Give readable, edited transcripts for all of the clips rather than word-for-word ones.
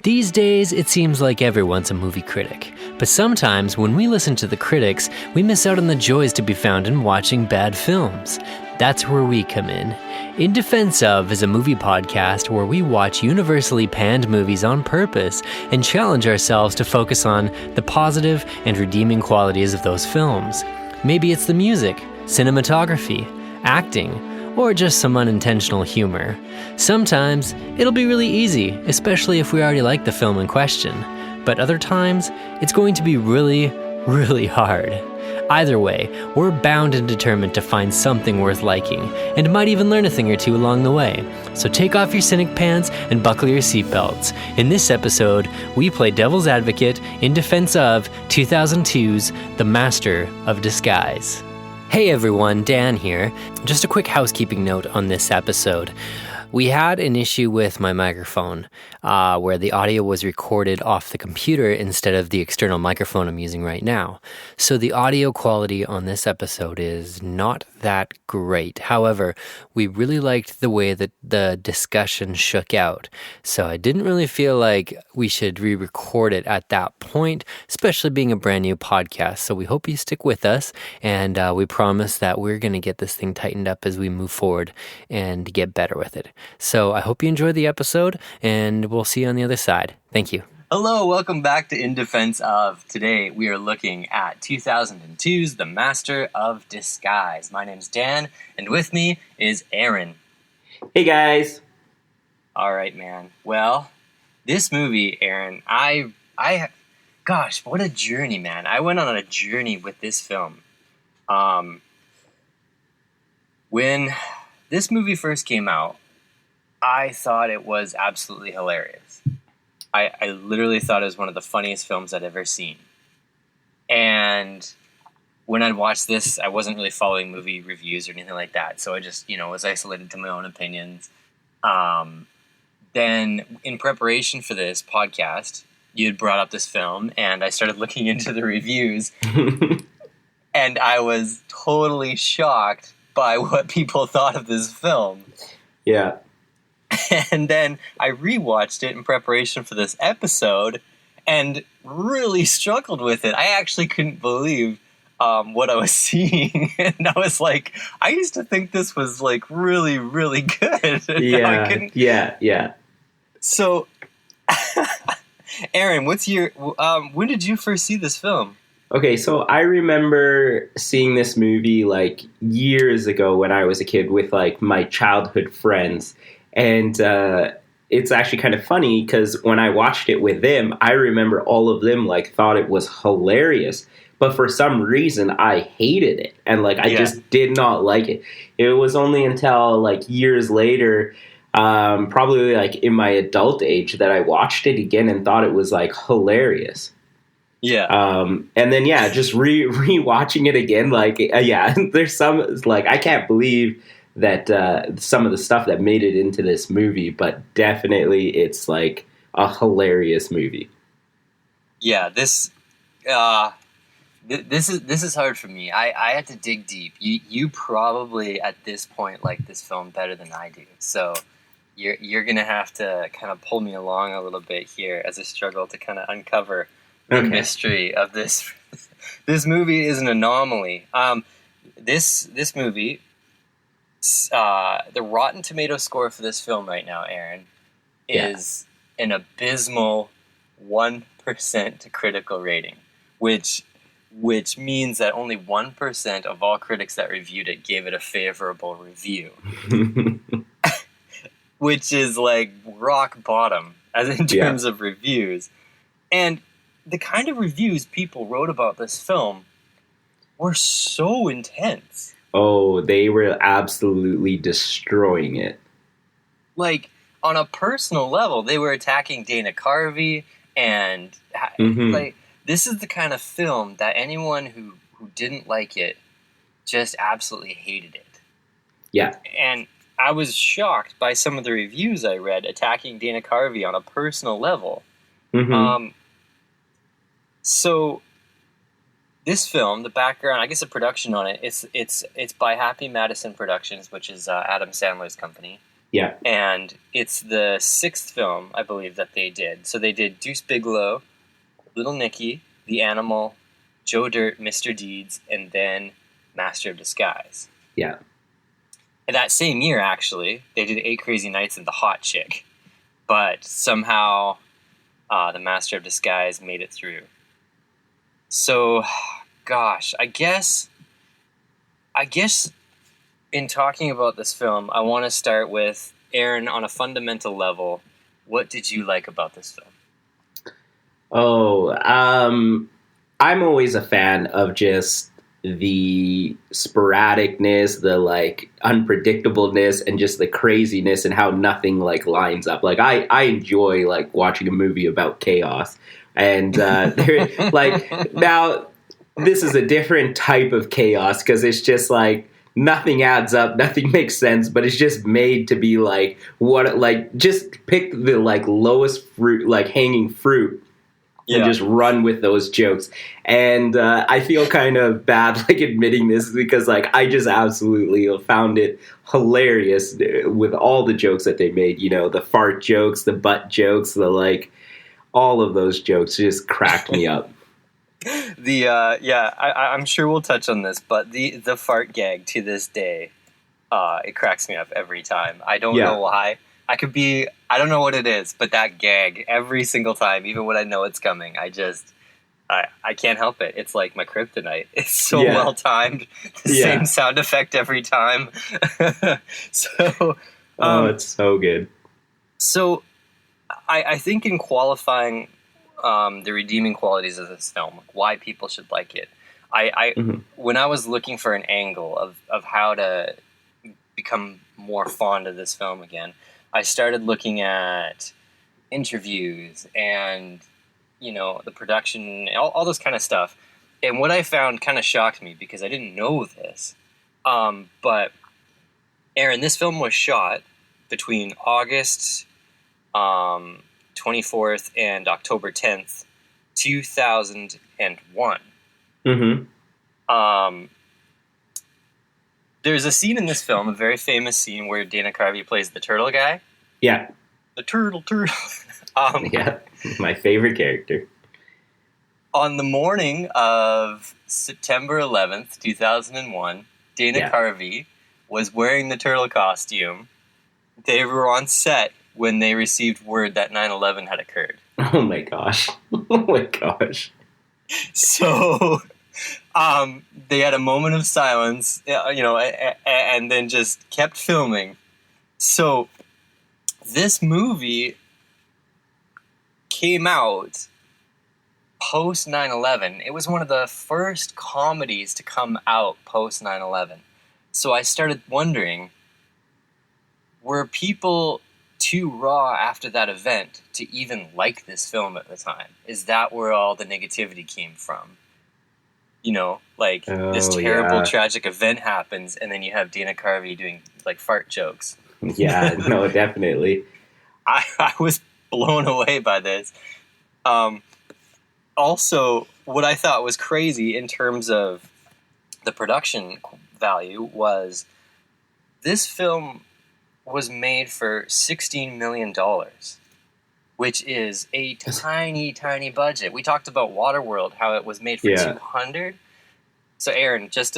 These days, it seems like everyone's a movie critic. But sometimes, when we listen to the critics, we miss out on the joys to be found in watching bad films. That's where we come in. In Defense Of is a movie podcast where we watch universally panned movies on purpose and challenge ourselves to focus on the positive and redeeming qualities of those films. Maybe it's the music, cinematography, acting, or just some unintentional humor. Sometimes, it'll be really easy, especially if we already like the film in question. But other times, it's going to be really, really hard. Either way, we're bound and determined to find something worth liking, and might even learn a thing or two along the way. So take off your cynic pants and buckle your seatbelts. In this episode, we play devil's advocate in defense of 2002's The Master of Disguise. Hey everyone, Dan here. Just a quick housekeeping note on this episode. We had an issue with my microphone where the audio was recorded off the computer instead of the external microphone I'm using right now. So the audio quality on this episode is not that great. However, we really liked the way that the discussion shook out. So I didn't really feel like we should re-record it at that point, especially being a brand new podcast. So we hope you stick with us, and we promise that we're going to get this thing tightened up as we move forward and get better with it. So I hope you enjoyed the episode, and we'll see you on the other side. Thank you. Hello, welcome back to In Defense Of. Today we are looking at 2002's The Master of Disguise. My name's Dan, and with me is Aaron. Hey guys. All right, man. Well, this movie, Aaron, gosh, what a journey, man. I went on a journey with this film. When this movie first came out, I thought it was absolutely hilarious. I literally thought it was one of the funniest films I'd ever seen. And when I'd watched this, I wasn't really following movie reviews or anything like that. So I just, was isolated to my own opinions. Then in preparation for this podcast, you had brought up this film, and I started looking into the reviews. And I was totally shocked by what people thought of this film. Yeah. And then I rewatched it in preparation for this episode and really struggled with it. I actually couldn't believe what I was seeing. And I was like, I used to think this was like really, really good. Yeah. So, Aaron, what's your, when did you first see this film? Okay, so I remember seeing this movie like years ago when I was a kid with like my childhood friends. And it's actually kind of funny because when I watched it with them, I remember all of them like thought it was hilarious. But for some reason, I hated it. And like I just did not like it. It was only until like years later, probably like in my adult age, that I watched it again and thought it was like hilarious. Yeah. And then, just re-watching it again, like, there's some, like, I can't believe that some of the stuff that made it into this movie, but definitely it's like a hilarious movie. Yeah, this is hard for me. I had to dig deep. You probably at this point like this film better than I do. So you're gonna have to kind of pull me along a little bit here as I struggle to kind of uncover the mystery of this. This movie is an anomaly. This movie. The Rotten Tomato score for this film right now, Aaron, is an abysmal 1% critical rating, which means that only 1% of all critics that reviewed it gave it a favorable review, which is like rock bottom as in terms of reviews. And the kind of reviews people wrote about this film were so intense. Oh, they were absolutely destroying it. Like, on a personal level, they were attacking Dana Carvey, and like, this is the kind of film that anyone who didn't like it just absolutely hated it. Yeah. And I was shocked by some of the reviews I read attacking Dana Carvey on a personal level. So this film, the background, I guess the production on it, it's by Happy Madison Productions, which is Adam Sandler's company. Yeah. And it's the 6th film, I believe, that they did. So they did Deuce Bigalow, Little Nicky, The Animal, Joe Dirt, Mr. Deeds, and then Master of Disguise. Yeah. And that same year, actually, they did 8 Crazy Nights and The Hot Chick. But somehow the Master of Disguise made it through. So, gosh, I guess in talking about this film, I want to start with, Aaron, on a fundamental level, what did you like about this film? Oh, I'm always a fan of just the sporadicness, the like unpredictableness, and just the craziness and how nothing like lines up. Like I enjoy like watching a movie about chaos, and like now this is a different type of chaos because it's just like nothing adds up, nothing makes sense, but it's just made to be like what, like just pick the like lowest fruit, like hanging fruit. And just run with those jokes. And I feel kind of bad like admitting this because like I just absolutely found it hilarious with all the jokes that they made. You know, the fart jokes, the butt jokes, the like all of those jokes just cracked me up. I'm sure we'll touch on this, but the fart gag to this day, it cracks me up every time. I don't know why. I don't know what it is, but that gag every single time, even when I know it's coming, I can't help it. It's like my kryptonite. It's so well timed. The same sound effect every time. So, it's so good. So, I think in qualifying the redeeming qualities of this film, why people should like it, when I was looking for an angle of how to become more fond of this film again, I started looking at interviews and, you know, the production, all this kind of stuff. And what I found kind of shocked me because I didn't know this. But, Aaron, this film was shot between August 24th and October 10th, 2001. Mm-hmm. There's a scene in this film, a very famous scene, where Dana Carvey plays the turtle guy. Yeah. The turtle. Yeah, my favorite character. On the morning of September 11th, 2001, Dana Carvey was wearing the turtle costume. They were on set when they received word that 9/11 had occurred. Oh my gosh. Oh my gosh. So... they had a moment of silence, you know, and then just kept filming. So this movie came out post 9/11. It was one of the first comedies to come out post 9/11. So I started wondering, were people too raw after that event to even like this film at the time? Is that where all the negativity came from? You know, like this terrible, tragic event happens, and then you have Dana Carvey doing like fart jokes. Yeah, no, definitely. I was blown away by this. Also, what I thought was crazy in terms of the production value was this film was made for $16 million, which is a tiny, tiny budget. We talked about Waterworld, how it was made for 200. So, Aaron, here's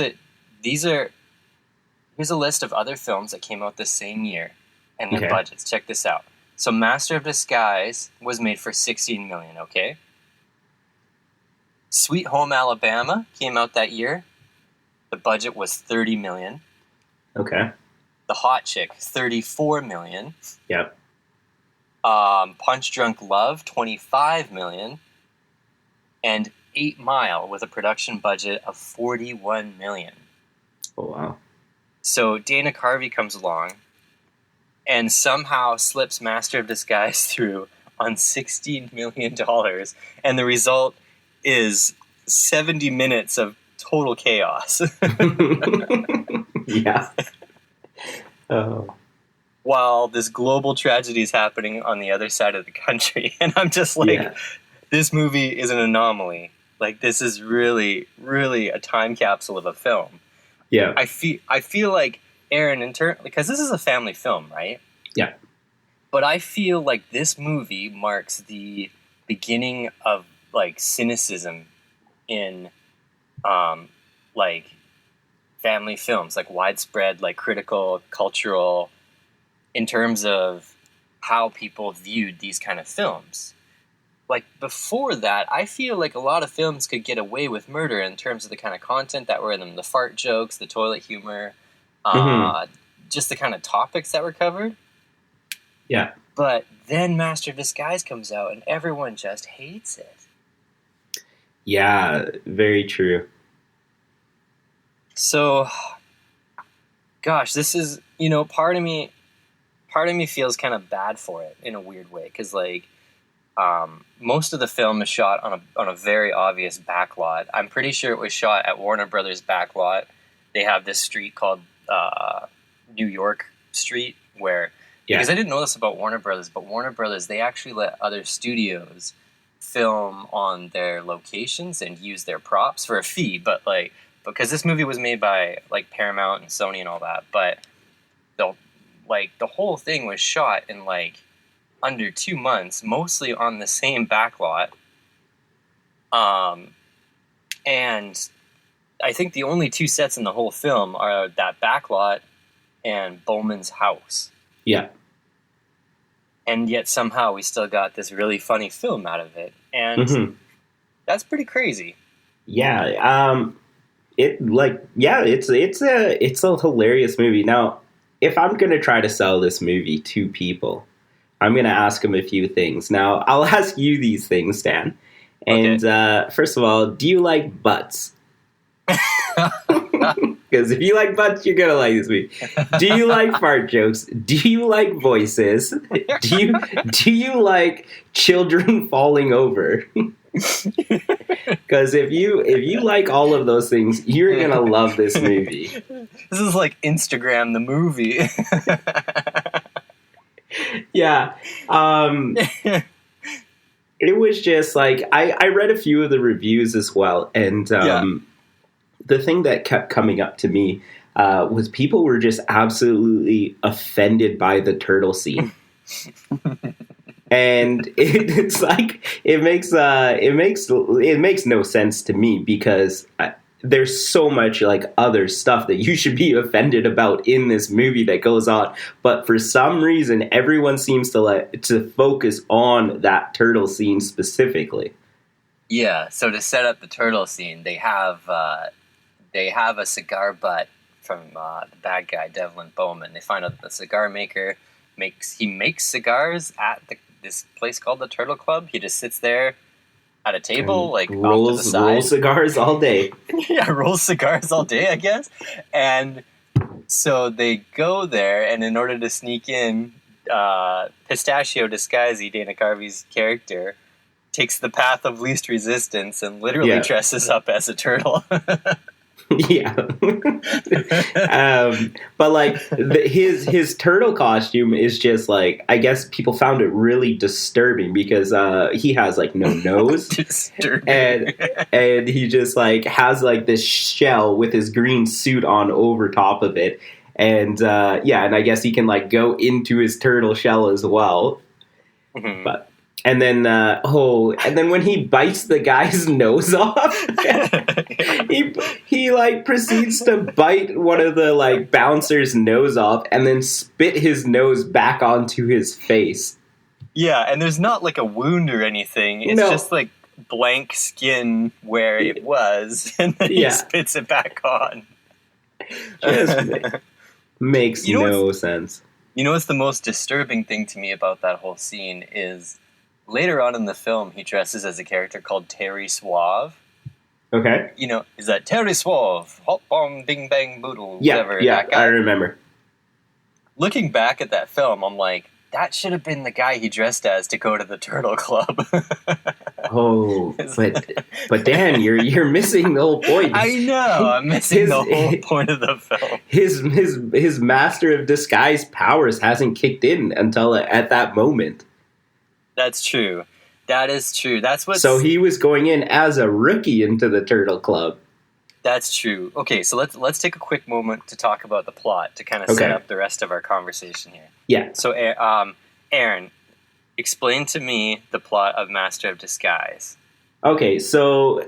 a list of other films that came out the same year and their budgets. Check this out. So, Master of Disguise was made for $16 million, okay? Sweet Home Alabama came out that year. The budget was $30 million. Okay. The Hot Chick, $34 million. Yep. Punch Drunk Love, $25 million, and 8 Mile with a production budget of $41 million. Oh, wow. So Dana Carvey comes along and somehow slips Master of Disguise through on $16 million, and the result is 70 minutes of total chaos. Yeah. Oh. While this global tragedy is happening on the other side of the country. And I'm just like, this movie is an anomaly. Like, this is really, really a time capsule of a film. Yeah. I feel like, Aaron, because this is a family film, right? Yeah. But I feel like this movie marks the beginning of like cynicism in like family films, like widespread, like critical, cultural, in terms of how people viewed these kind of films. Like before that, I feel like a lot of films could get away with murder in terms of the kind of content that were in them, the fart jokes, the toilet humor, just the kind of topics that were covered. Yeah. But then Master of Disguise comes out and everyone just hates it. Yeah, very true. So, gosh, this is, part of me feels kind of bad for it in a weird way. Because, like, most of the film is shot on a very obvious backlot. I'm pretty sure it was shot at Warner Brothers backlot. They have this street called New York Street where... Yeah. Because I didn't know this about Warner Brothers, but Warner Brothers, they actually let other studios film on their locations and use their props for a fee. But like, because this movie was made by like Paramount and Sony and all that, but the whole thing was shot in like under 2 months, mostly on the same backlot. And I think the only 2 sets in the whole film are that backlot and Bowman's house. Yeah. And yet somehow we still got this really funny film out of it. And that's pretty crazy. Yeah. It's a hilarious movie. Now, if I'm going to try to sell this movie to people, I'm going to ask them a few things. Now, I'll ask you these things, Stan. And first of all, do you like butts? Because if you like butts, you're gonna like this movie. Do you like fart jokes? Do you like voices? Do you like children falling over? Because if you like all of those things, you're gonna love this movie. This is like Instagram the movie. Yeah. It was just like I read a few of the reviews as well, and the thing that kept coming up to me was people were just absolutely offended by the turtle scene. And it's like it makes no sense to me, because there's so much like other stuff that you should be offended about in this movie that goes on, but for some reason everyone seems to focus on that turtle scene specifically. Yeah, so to set up the turtle scene, they have a cigar butt from the bad guy Devlin Bowman. They find out that the cigar maker makes cigars at this place called the Turtle Club. He just sits there at a table, like off to the side. Rolls cigars all day. Yeah, rolls cigars all day, I guess. And so they go there, and in order to sneak in, Pistachio Disguisey, Dana Carvey's character, takes the path of least resistance and literally dresses up as a turtle. Yeah. But like his turtle costume is just like, I guess people found it really disturbing because he has like no nose. Disturbing. And he just like has like this shell with his green suit on over top of it. And and I guess he can like go into his turtle shell as well. Mm-hmm. And then when he bites the guy's nose off, he like proceeds to bite one of the like bouncer's nose off and then spit his nose back onto his face. Yeah, and there's not like a wound or anything. It's just like blank skin where it was, and then he spits it back on. Just makes no sense. You know what's the most disturbing thing to me about that whole scene is later on in the film, he dresses as a character called Terry Suave. Okay. You know, is that Terry Suave, hot bomb, bing bang boodle, whatever. Yeah, I remember. Looking back at that film, I'm like, that should have been the guy he dressed as to go to the Turtle Club. but Dan, you're missing the whole point. I know, I'm missing the whole point of the film. His Master of Disguise powers hasn't kicked in until at that moment. That's true. That is true. That's what. So he was going in as a rookie into the Turtle Club. That's true. Okay, so let's take a quick moment to talk about the plot to kind of set up the rest of our conversation here. Yeah. So, Aaron, explain to me the plot of Master of Disguise. Okay, so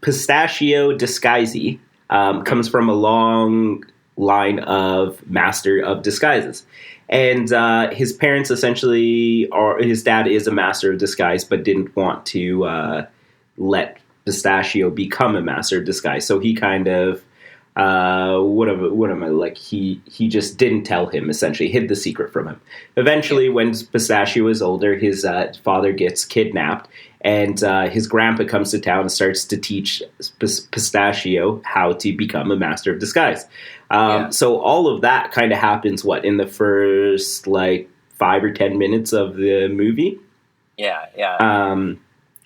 Pistachio Disguisey comes from a long line of Master of Disguises. And his parents essentially his dad is a Master of Disguise, but didn't want to let Pistachio become a Master of Disguise. So he kind of, he just didn't tell him, essentially, hid the secret from him. Eventually, when Pistachio is older, his father gets kidnapped, and his grandpa comes to town and starts to teach Pistachio how to become a Master of Disguise. So all of that kind of happens, in the first, 5 or 10 minutes of the movie? Yeah.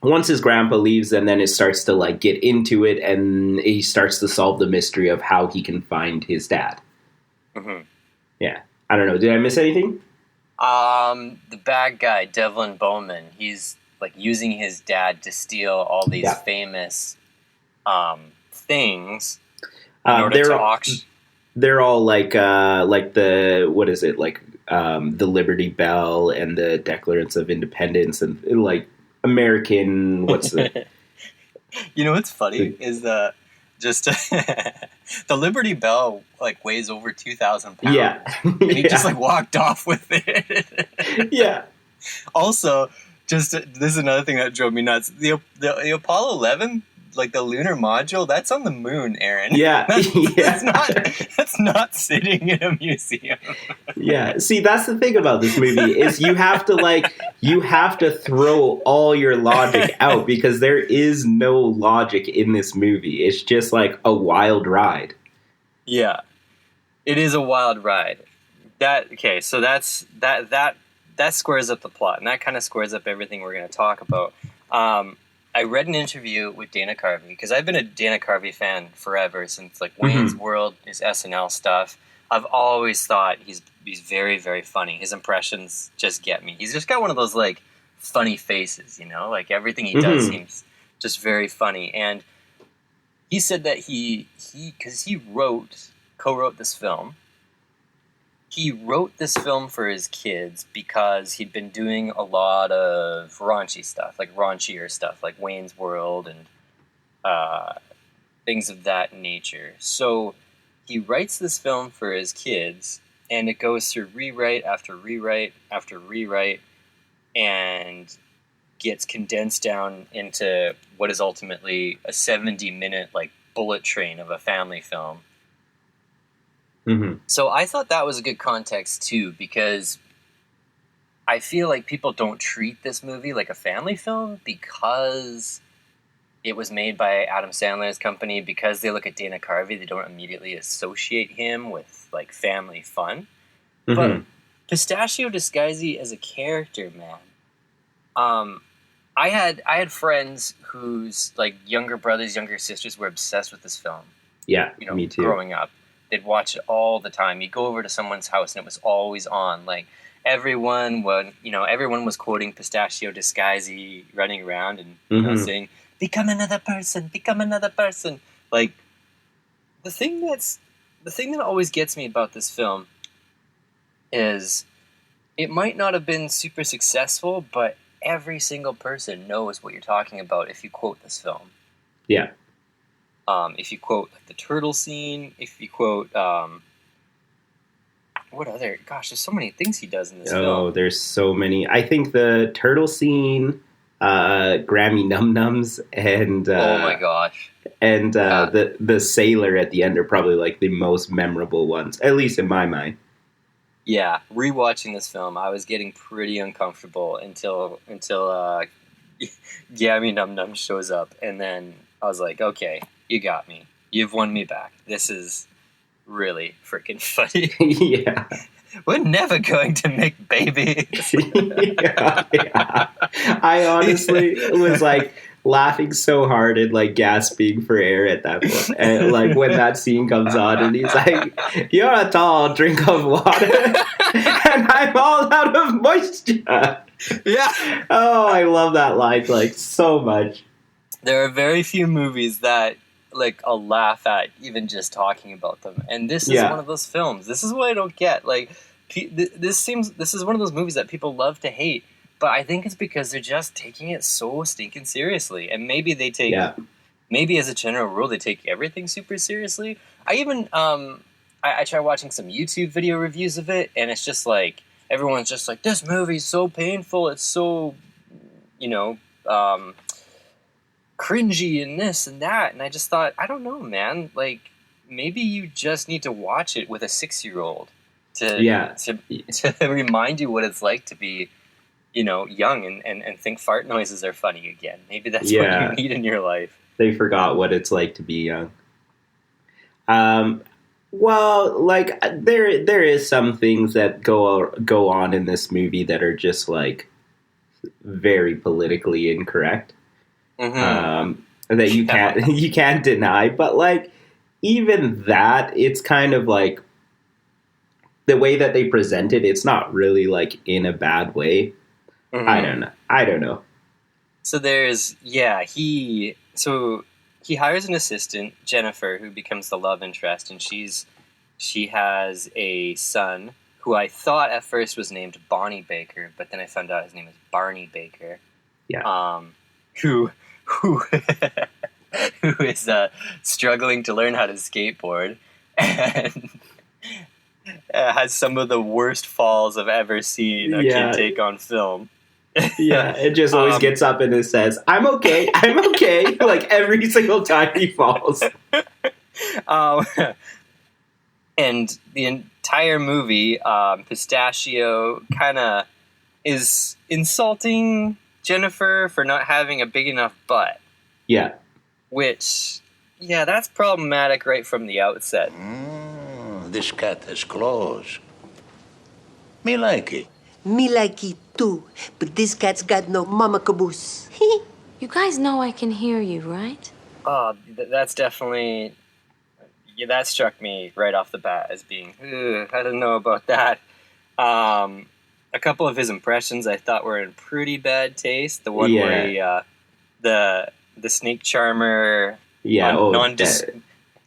Once his grandpa leaves, and then it starts to, get into it, and he starts to solve the mystery of how he can find his dad. Mm-hmm. Yeah. I don't know. Did I miss anything? The bad guy, Devlin Bowman, he's, using his dad to steal all these famous things in order to auction. They're all the what is it, the Liberty Bell and the Declaration of Independence and American, what's the You know what's funny is the Liberty Bell weighs over 2,000 pounds. Yeah. And he just walked off with it. Yeah. Also, this is another thing that drove me nuts. The Apollo 11, the lunar module, that's on the moon, Aaron. Yeah. That's not sitting in a museum. Yeah. See, that's the thing about this movie is you have to throw all your logic out because there is no logic in this movie. It's just a wild ride. Yeah. It is a wild ride. So that squares up the plot, and that kind of squares up everything we're going to talk about. I read an interview with Dana Carvey, because I've been a Dana Carvey fan forever, since Wayne's World, his SNL stuff. I've always thought he's very, very funny. His impressions just get me. He's just got one of those funny faces, everything he does seems just very funny. And he said that because he co-wrote this film. He wrote this film for his kids because he'd been doing a lot of raunchy stuff, raunchier stuff, like Wayne's World and things of that nature. So he writes this film for his kids, and it goes through rewrite after rewrite after rewrite, and gets condensed down into what is ultimately a 70-minute bullet train of a family film. Mm-hmm. So I thought that was a good context too, because I feel like people don't treat this movie like a family film because it was made by Adam Sandler's company. Because they look at Dana Carvey, they don't immediately associate him with family fun. Mm-hmm. But Pistachio Disguisey as a character, man. I had friends whose younger brothers, younger sisters were obsessed with this film. Yeah, me too. Growing up. They'd watch it all the time. You'd go over to someone's house and it was always on. Everyone was quoting Pistachio Disguisey, running around and saying, "Become another person, become another person." The thing that always gets me about this film is it might not have been super successful, but every single person knows what you're talking about if you quote this film. Yeah. If you quote the turtle scene, if you quote what other? Gosh, there's so many things he does in this film. Oh, there's so many. I think the turtle scene, Grammy Num Nums, and oh my gosh, and the sailor at the end are probably the most memorable ones, at least in my mind. Yeah, rewatching this film, I was getting pretty uncomfortable until Grammy Num Num shows up, and then I was like, okay. You got me. You've won me back. This is really freaking funny. Yeah. We're never going to make babies. Yeah. I honestly was laughing so hard and gasping for air at that point. And when that scene comes on and he's like, "You're a tall drink of water and I'm all out of moisture." Yeah. Oh, I love that line so much. There are very few movies that like a laugh at even just talking about them. And this is Yeah. one of those films. This is what I don't get. Like, this is one of those movies that people love to hate, but I think it's because they're just taking it so stinking seriously. And maybe they take, maybe as a general rule, they take everything super seriously. I even I tried watching some YouTube video reviews of it, and it's just like everyone's just like, this movie's so painful. It's so, you know, cringy and this and that. And I just thought, I don't know, man. Like, maybe you just need to watch it with a 6-year-old to remind you what it's like to be, you know, young and think fart noises are funny again. Maybe that's what you need in your life. They forgot what it's like to be young. Well, like there is some things that go on in this movie that are just like very politically incorrect. That you can't deny, but like even that, it's kind of like the way that they present it. It's not really like in a bad way. I don't know. So he hires an assistant, Jennifer, who becomes the love interest, and she has a son who I thought at first was named Bonnie Baker, but then I found out his name is Barney Baker. Yeah. Who is struggling to learn how to skateboard and has some of the worst falls I've ever seen a kid take on film. It just always gets up and it says, I'm okay, like every single time he falls. And the entire movie, Pistachio kind of is insulting Jennifer for not having a big enough butt. Yeah. Which, that's problematic right from the outset. This cat has claws. Me like it. Me like it too, but this cat's got no mama caboose. You guys know I can hear you, right? That's definitely... that struck me right off the bat as being, I don't know about that. A couple of his impressions I thought were in pretty bad taste. The one where he, the snake charmer, the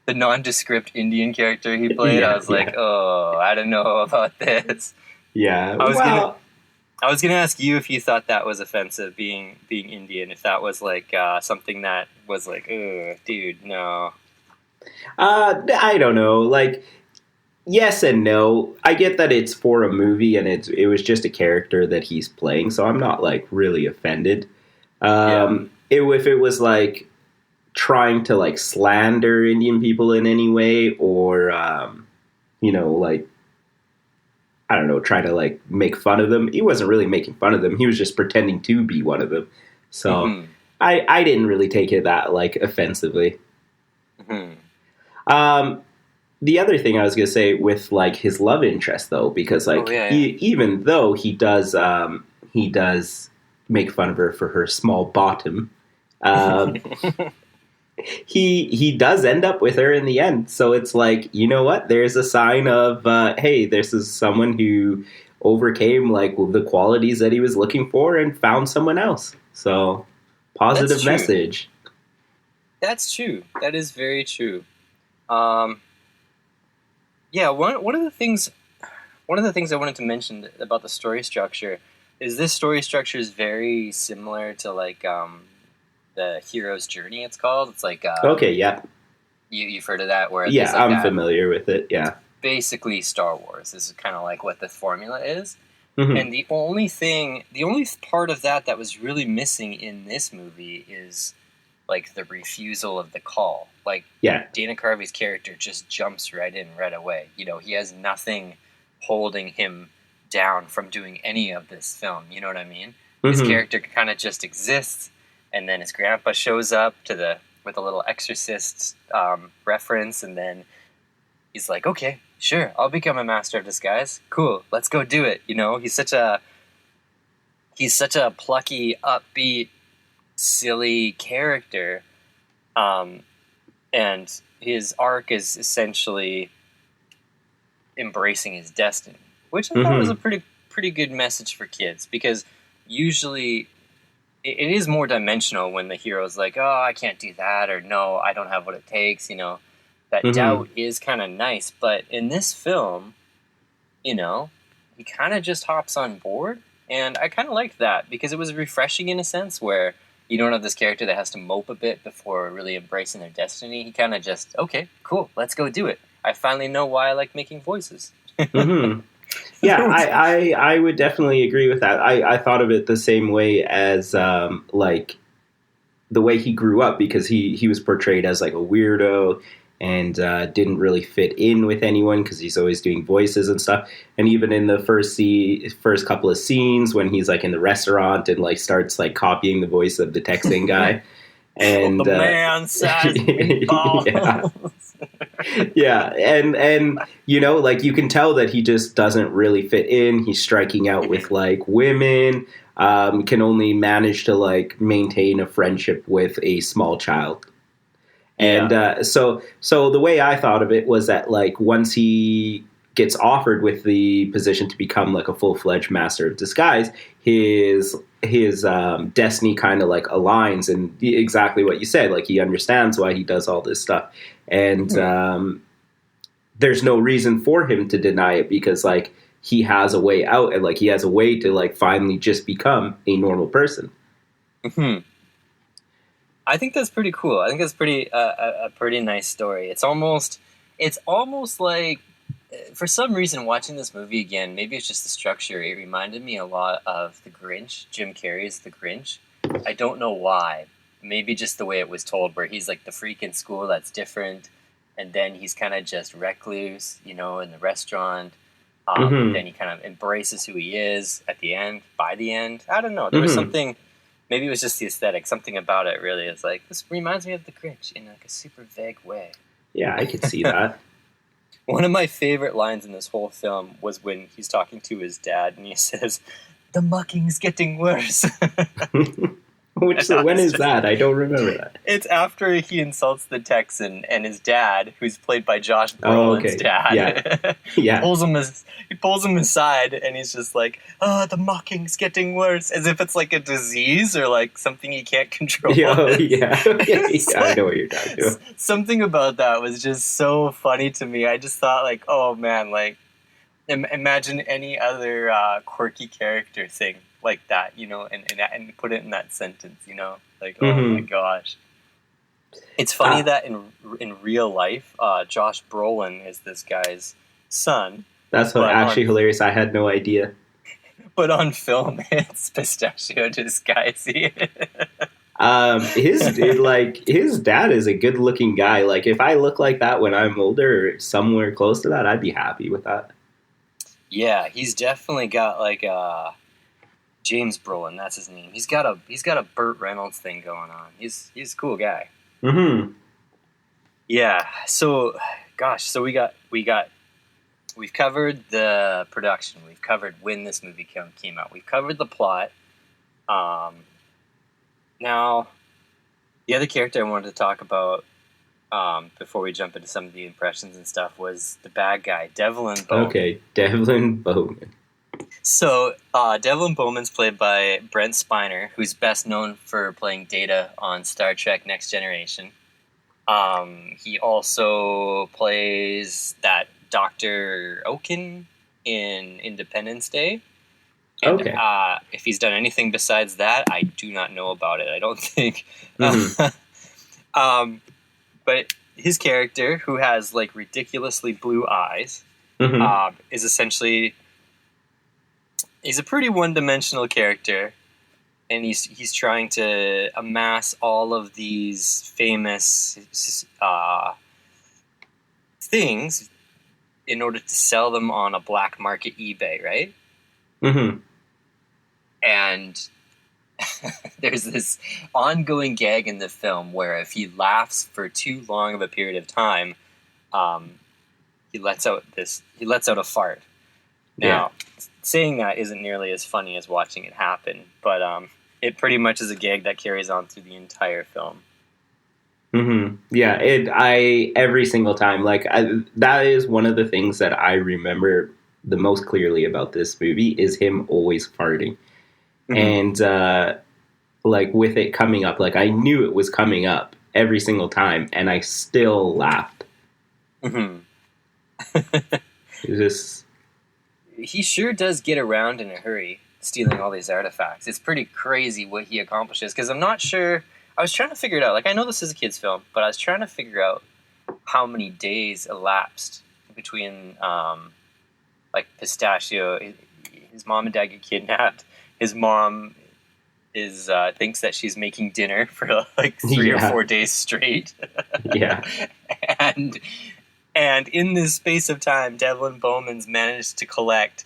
nondescript Indian character he played, I was like, I don't know about this. Yeah, I was gonna ask you if you thought that was offensive, being Indian, if that was like something that was like, dude, no. I don't know. Like, yes and no. I get that it's for a movie and it was just a character that he's playing, so I'm not like really offended. If it was like trying to like slander Indian people in any way, or like, I don't know, try to like make fun of them. He wasn't really making fun of them. He was just pretending to be one of them. So I didn't really take it that like offensively. The other thing I was going to say with like his love interest though, because like even though he does make fun of her for her small bottom, he does end up with her in the end. So it's like, you know what? There's a sign of, hey, this is someone who overcame like the qualities that he was looking for and found someone else. So positive message. That's true. That is very true. One of the things I wanted to mention about the story structure is this story structure is very similar to like the hero's journey. It's called. It's like you've heard of that? Where I'm familiar with it. Yeah, basically Star Wars. This is kind of like what the formula is. And the only part of that was really missing in this movie is like the refusal of the call. Like Dana Carvey's character just jumps right in right away. You know, he has nothing holding him down from doing any of this film. You know what I mean? His character kind of just exists, and then his grandpa shows up with a little Exorcist reference, and then he's like, "Okay, sure, I'll become a master of disguise. Cool, let's go do it." You know, he's such a plucky, upbeat, silly character, and his arc is essentially embracing his destiny, which I thought was a pretty good message for kids, because usually it is more dimensional when the hero's like, oh, I can't do that, or no, I don't have what it takes. That doubt is kind of nice. But in this film, he kind of just hops on board. And I kind of liked that because it was refreshing in a sense where you don't have this character that has to mope a bit before really embracing their destiny. He kind of just, okay, cool, let's go do it. I finally know why I like making voices. Yeah, I would definitely agree with that. I thought of it the same way as like the way he grew up, because he was portrayed as like a weirdo and didn't really fit in with anyone because he's always doing voices and stuff. And even in the first couple of scenes when he's like in the restaurant and like starts like copying the voice of the Texan guy. And the man-sized meatballs. Yeah, and like you can tell that he just doesn't really fit in. He's striking out with like women, can only manage to like maintain a friendship with a small child. And so the way I thought of it was that like once he gets offered with the position to become like a full-fledged master of disguise, his destiny kind of like aligns, and exactly what you said, like he understands why he does all this stuff, and there's no reason for him to deny it because like he has a way out, and like he has a way to like finally just become a normal person. I think that's pretty cool. I think that's pretty a pretty nice story. It's almost like, for some reason, watching this movie again, maybe it's just the structure, it reminded me a lot of The Grinch, Jim Carrey's The Grinch. I don't know why. Maybe just the way it was told, where he's like the freak in school that's different, and then he's kind of just recluse, in the restaurant. Then he kind of embraces who he is at the end, by the end. I don't know. There was something, maybe it was just the aesthetic, something about it really is like, this reminds me of The Grinch in like a super vague way. Yeah, I could see that. One of my favorite lines in this whole film was when he's talking to his dad and he says, "The mucking's getting worse." When is that? I don't remember that. It's after he insults the Texan, and his dad, who's played by Josh Brolin's dad, Yeah. he pulls him aside, and he's just like, "Oh, the mucking's getting worse," as if it's like a disease or like something he can't control. Yeah, I know what you're talking about. Something about that was just so funny to me. I just thought like, oh man, like imagine any other quirky character thing like that, and put it in that sentence, like, oh my gosh. It's funny that in real life, Josh Brolin is this guy's son. That's actually hilarious. I had no idea. But on film, it's Pistachio Disguisey. His dad is a good looking guy. Like if I look like that when I'm older or somewhere close to that, I'd be happy with that. Yeah, he's definitely got like James Brolin, that's his name. He's got a Burt Reynolds thing going on. He's a cool guy. Yeah. So, gosh. So we've covered the production. We've covered when this movie came out. We've covered the plot. Now, the other character I wanted to talk about before we jump into some of the impressions and stuff was the bad guy, Devlin Bowman. Okay, Devlin Bowman. So, Devlin Bowman's played by Brent Spiner, who's best known for playing Data on Star Trek Next Generation. He also plays that Dr. Oaken in Independence Day. And, if he's done anything besides that, I do not know about it. I don't think. But his character, who has like ridiculously blue eyes, is essentially... He's a pretty one-dimensional character, and he's trying to amass all of these famous things in order to sell them on a black market eBay, right? And there's this ongoing gag in the film where if he laughs for too long of a period of time, he lets out a fart. Now, saying that isn't nearly as funny as watching it happen, but it pretty much is a gag that carries on through the entire film. Yeah, every single time, that is one of the things that I remember the most clearly about this movie is him always farting. And like with it coming up. Like I knew it was coming up every single time, and I still laughed. Mm-hmm. It was just He sure does get around in a hurry, stealing all these artifacts. It's pretty crazy what he accomplishes, because I'm not sure. I was trying to figure it out. Like, I know this is a kid's film, but I was trying to figure out how many days elapsed between, like, Pistachio. His mom and dad get kidnapped. His mom thinks that she's making dinner for like 3 or 4 days straight. Yeah. And in this space of time, Devlin Bowman's managed to collect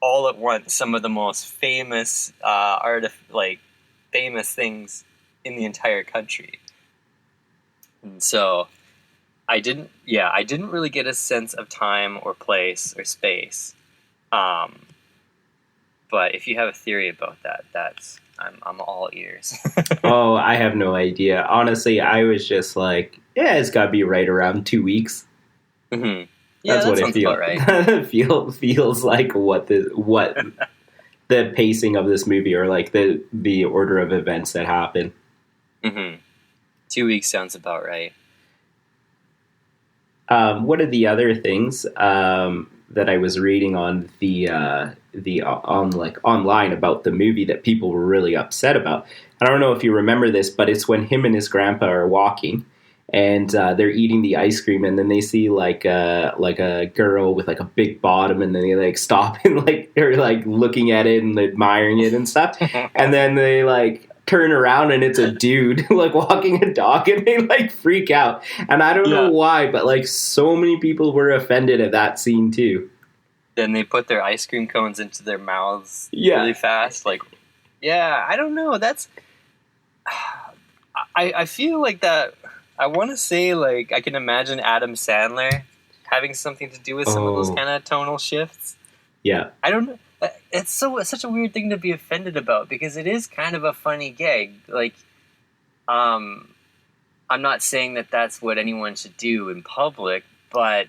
all at once some of the most famous famous things in the entire country. And so I didn't really get a sense of time or place or space. But if you have a theory about that, I'm all ears. Oh, I have no idea. Honestly, I was just like, yeah, it's got to be right around 2 weeks. Mm-hmm. Yeah, That's what it feels. Right. feels like what the pacing of this movie, or like the order of events that happen. Mm-hmm. 2 weeks sounds about right. One of the other things that I was reading on online about the movie that people were really upset about. I don't know if you remember this, but it's when him and his grandpa are walking, and they're eating the ice cream, and then they see like a girl with like a big bottom, and then they like stop and like they're like looking at it and admiring it and stuff, and then they like turn around and it's a dude like walking a dog, and they like freak out. And I don't know why, but like so many people were offended at that scene too. Then they put their ice cream cones into their mouths really fast. Like, yeah, I don't know. That's I feel like that. I want to say, like, I can imagine Adam Sandler having something to do with some of those kind of tonal shifts. Yeah. I don't know. It's such a weird thing to be offended about, because it is kind of a funny gag. Like, I'm not saying that that's what anyone should do in public, but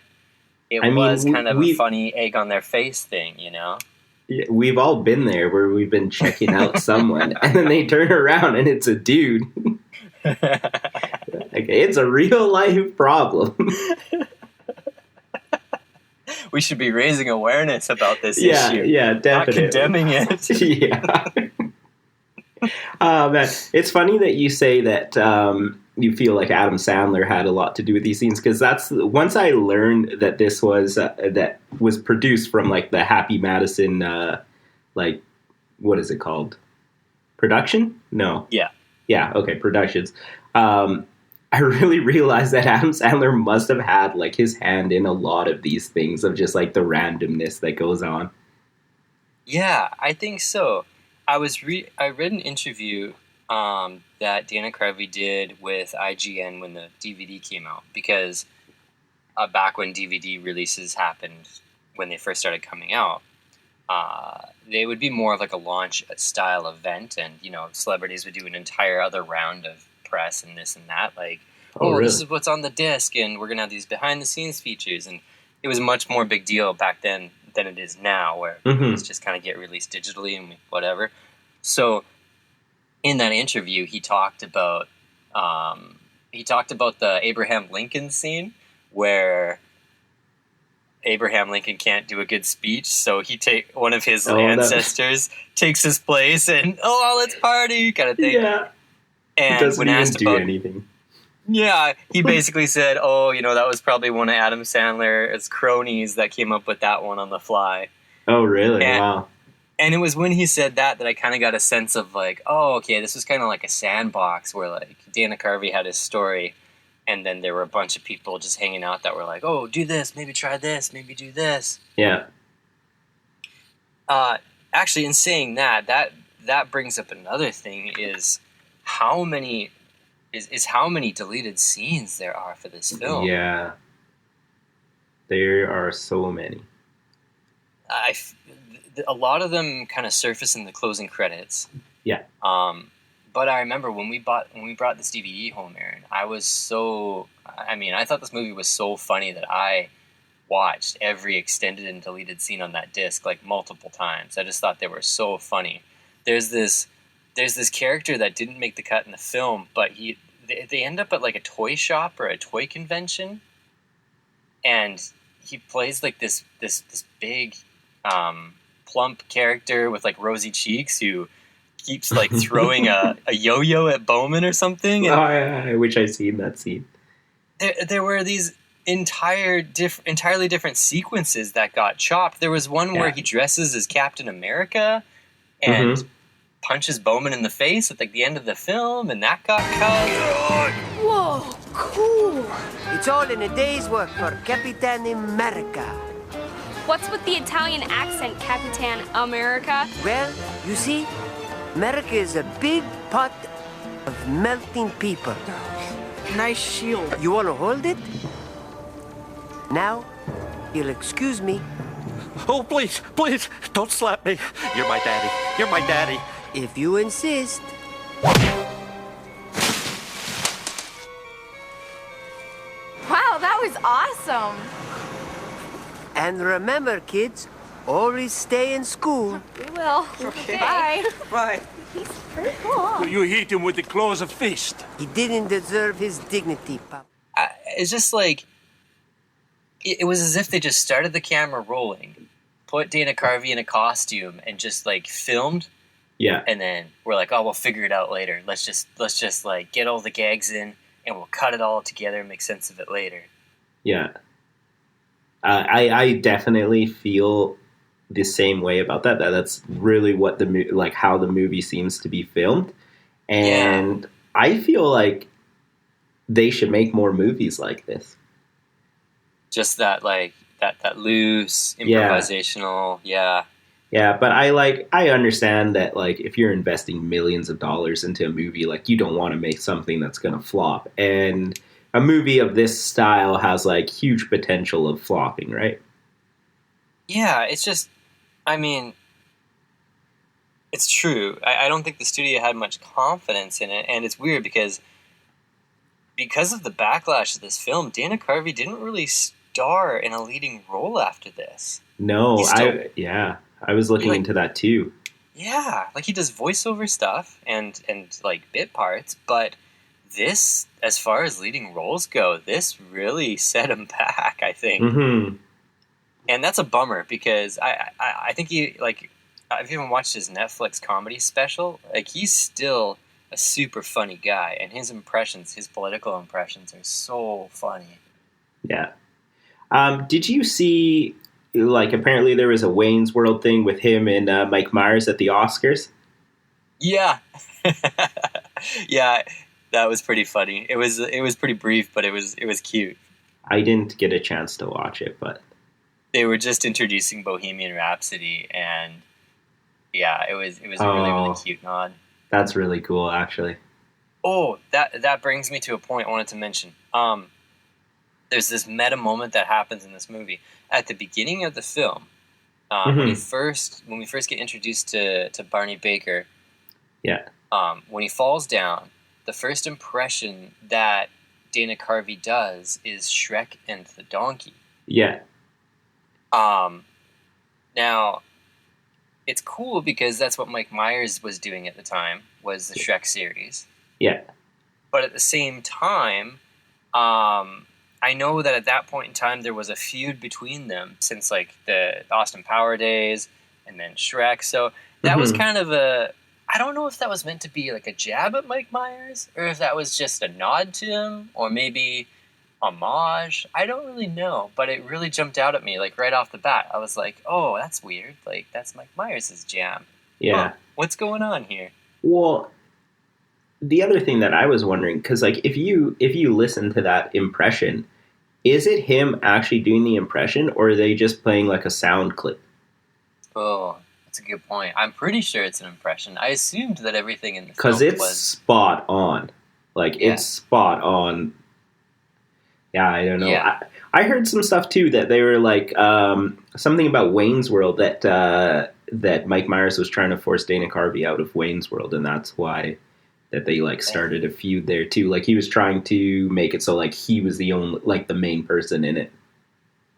it was kind of a funny egg on their face thing, you know? Yeah, we've all been there where we've been checking out someone and then they turn around and it's a dude. Okay, it's a real life problem. We should be raising awareness about this issue. Yeah, definitely. Not condemning it. Yeah. Man, it's funny that you say that you feel like Adam Sandler had a lot to do with these scenes, because that's once I learned that this was that was produced from like the Happy Madison like what is it called? Production? No. Yeah, okay, Productions. I really realized that Adam Sandler must have had like his hand in a lot of these things, of just like the randomness that goes on. Yeah, I think so. I read an interview that Dana Carvey did with IGN when the DVD came out, because back when DVD releases happened, when they first started coming out, they would be more of like a launch style event, and you know, celebrities would do an entire other round of press and this and that, like, really? This is what's on the disc, and we're gonna have these behind the scenes features, and it was much more big deal back then than it is now, where movies just kind of get released digitally and whatever. So in that interview, he talked about the Abraham Lincoln scene, where Abraham Lincoln can't do a good speech, so one of his ancestors takes his place, and let's party kind of thing. Yeah. And when asked about anything. Yeah, he basically said, that was probably one of Adam Sandler's cronies that came up with that one on the fly. Oh, really? Wow. And it was when he said that I kind of got a sense of like, okay, this was kind of like a sandbox where like Dana Carvey had his story, and then there were a bunch of people just hanging out that were like, oh, do this, maybe try this, maybe do this. Yeah. Actually, in saying that brings up another thing, is how many deleted scenes there are for this film. Yeah. There are so many. A lot of them kind of surface in the closing credits. Yeah. But I remember when we brought this DVD home, Aaron, I thought this movie was so funny that I watched every extended and deleted scene on that disc like multiple times. I just thought they were so funny. There's this there's this character that didn't make the cut in the film, but they end up at like a toy shop or a toy convention, and he plays like this big plump character with like rosy cheeks who keeps like throwing a yo-yo at Bowman or something. And I wish I'd seen that scene. There were these entirely different sequences that got chopped. There was one where he dresses as Captain America and punches Bowman in the face at like the end of the film, and that got cut. Whoa, cool. It's all in a day's work for Capitan America. What's with the Italian accent, Capitan America? Well, you see, America is a big pot of melting people. Nice shield. You want to hold it? Now, you'll excuse me. Oh, please, don't slap me. You're my daddy. If you insist. Wow, that was awesome. And remember, kids, always stay in school. We will. Okay. Bye. Bye. He's pretty cool. You hit him with the claws of fist. He didn't deserve his dignity, Pop. It's just like it was as if they just started the camera rolling, put Dana Carvey in a costume, and just like filmed. Yeah. And then we're like, oh, we'll figure it out later. Let's just like get all the gags in, and we'll cut it all together and make sense of it later. Yeah. I definitely feel the same way about that. That's really what how the movie seems to be filmed, and I feel like they should make more movies like this. Just that loose improvisational, yeah. But I understand that like if you're investing millions of dollars into a movie, like you don't want to make something that's going to flop, and a movie of this style has like huge potential of flopping, right? Yeah, it's just, I mean, it's true. I don't think the studio had much confidence in it, and it's weird because of the backlash of this film, Dana Carvey didn't really star in a leading role after this. No, I was looking into that too. Yeah, like he does voiceover stuff and like bit parts, but this, as far as leading roles go, this really set him back, I think. Mm-hmm. And that's a bummer because I think I've even watched his Netflix comedy special. Like, he's still a super funny guy, and his political impressions are so funny. Yeah. Did you see, like, apparently there was a Wayne's World thing with him and Mike Myers at the Oscars? Yeah. Yeah. That was pretty funny. It was pretty brief, but it was cute. I didn't get a chance to watch it, but they were just introducing Bohemian Rhapsody, and yeah, it was a really cute nod. That's really cool, actually. Oh, that brings me to a point I wanted to mention. There's this meta moment that happens in this movie at the beginning of the film. When we first get introduced to Barney Baker. Yeah. When he falls down, the first impression that Dana Carvey does is Shrek and the donkey. Yeah. Now, it's cool because that's what Mike Myers was doing at the time, was the Shrek series. Yeah. But at the same time, I know that at that point in time there was a feud between them since like the Austin Power days and then Shrek. So that was kind of I don't know if that was meant to be like a jab at Mike Myers or if that was just a nod to him or maybe homage. I don't really know, but it really jumped out at me like right off the bat. I was like, oh, that's weird. Like, that's Mike Myers' jam. Yeah. Huh, what's going on here? Well, the other thing that I was wondering, because like if you listen to that impression, is it him actually doing the impression or are they just playing like a sound clip? Oh, that's a good point. I'm pretty sure it's an impression. I assumed that everything in the film because it's spot on. Like, it's spot on. Yeah, I don't know. Yeah. I heard some stuff too that they were like something about Wayne's World that Mike Myers was trying to force Dana Carvey out of Wayne's World, and that's why that they like started a feud there too. Like, he was trying to make it so like he was the only, like, the main person in it.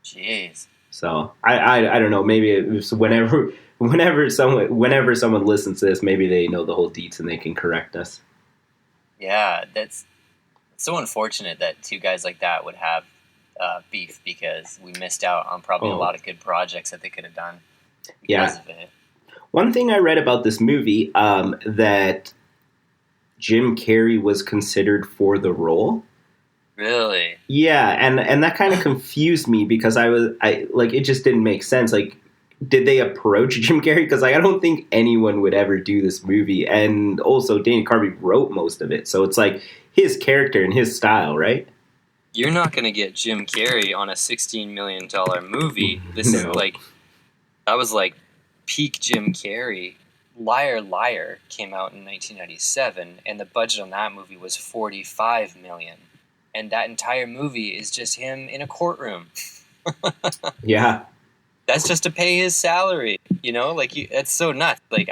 Jeez. So I don't know. Maybe it was whenever whenever someone listens to this, maybe they know the whole deets and they can correct us. Yeah, that's so unfortunate that two guys like that would have beef because we missed out on probably a lot of good projects that they could have done because of it. One thing I read about this movie, that Jim Carrey was considered for the role. Really? Yeah, and that kind of confused me because it just didn't make sense. Like, did they approach Jim Carrey? Because I don't think anyone would ever do this movie. And also, Dana Carvey wrote most of it, so it's like his character and his style, right? You're not going to get Jim Carrey on a $16 million movie. This is like, that was like peak Jim Carrey. Liar Liar came out in 1997, and the budget on that movie was $45 million. And that entire movie is just him in a courtroom. Yeah. That's just to pay his salary, that's so nuts. Like,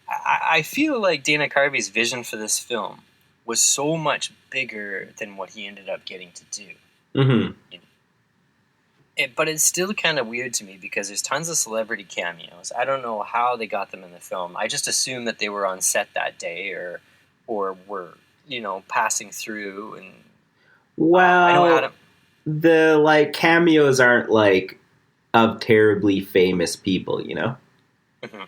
I feel like Dana Carvey's vision for this film was so much bigger than what he ended up getting to do. Mm-hmm. But it's still kind of weird to me because there's tons of celebrity cameos. I don't know how they got them in the film. I just assume that they were on set that day or were, passing through. And well, the cameos aren't of terribly famous people, Mm-hmm.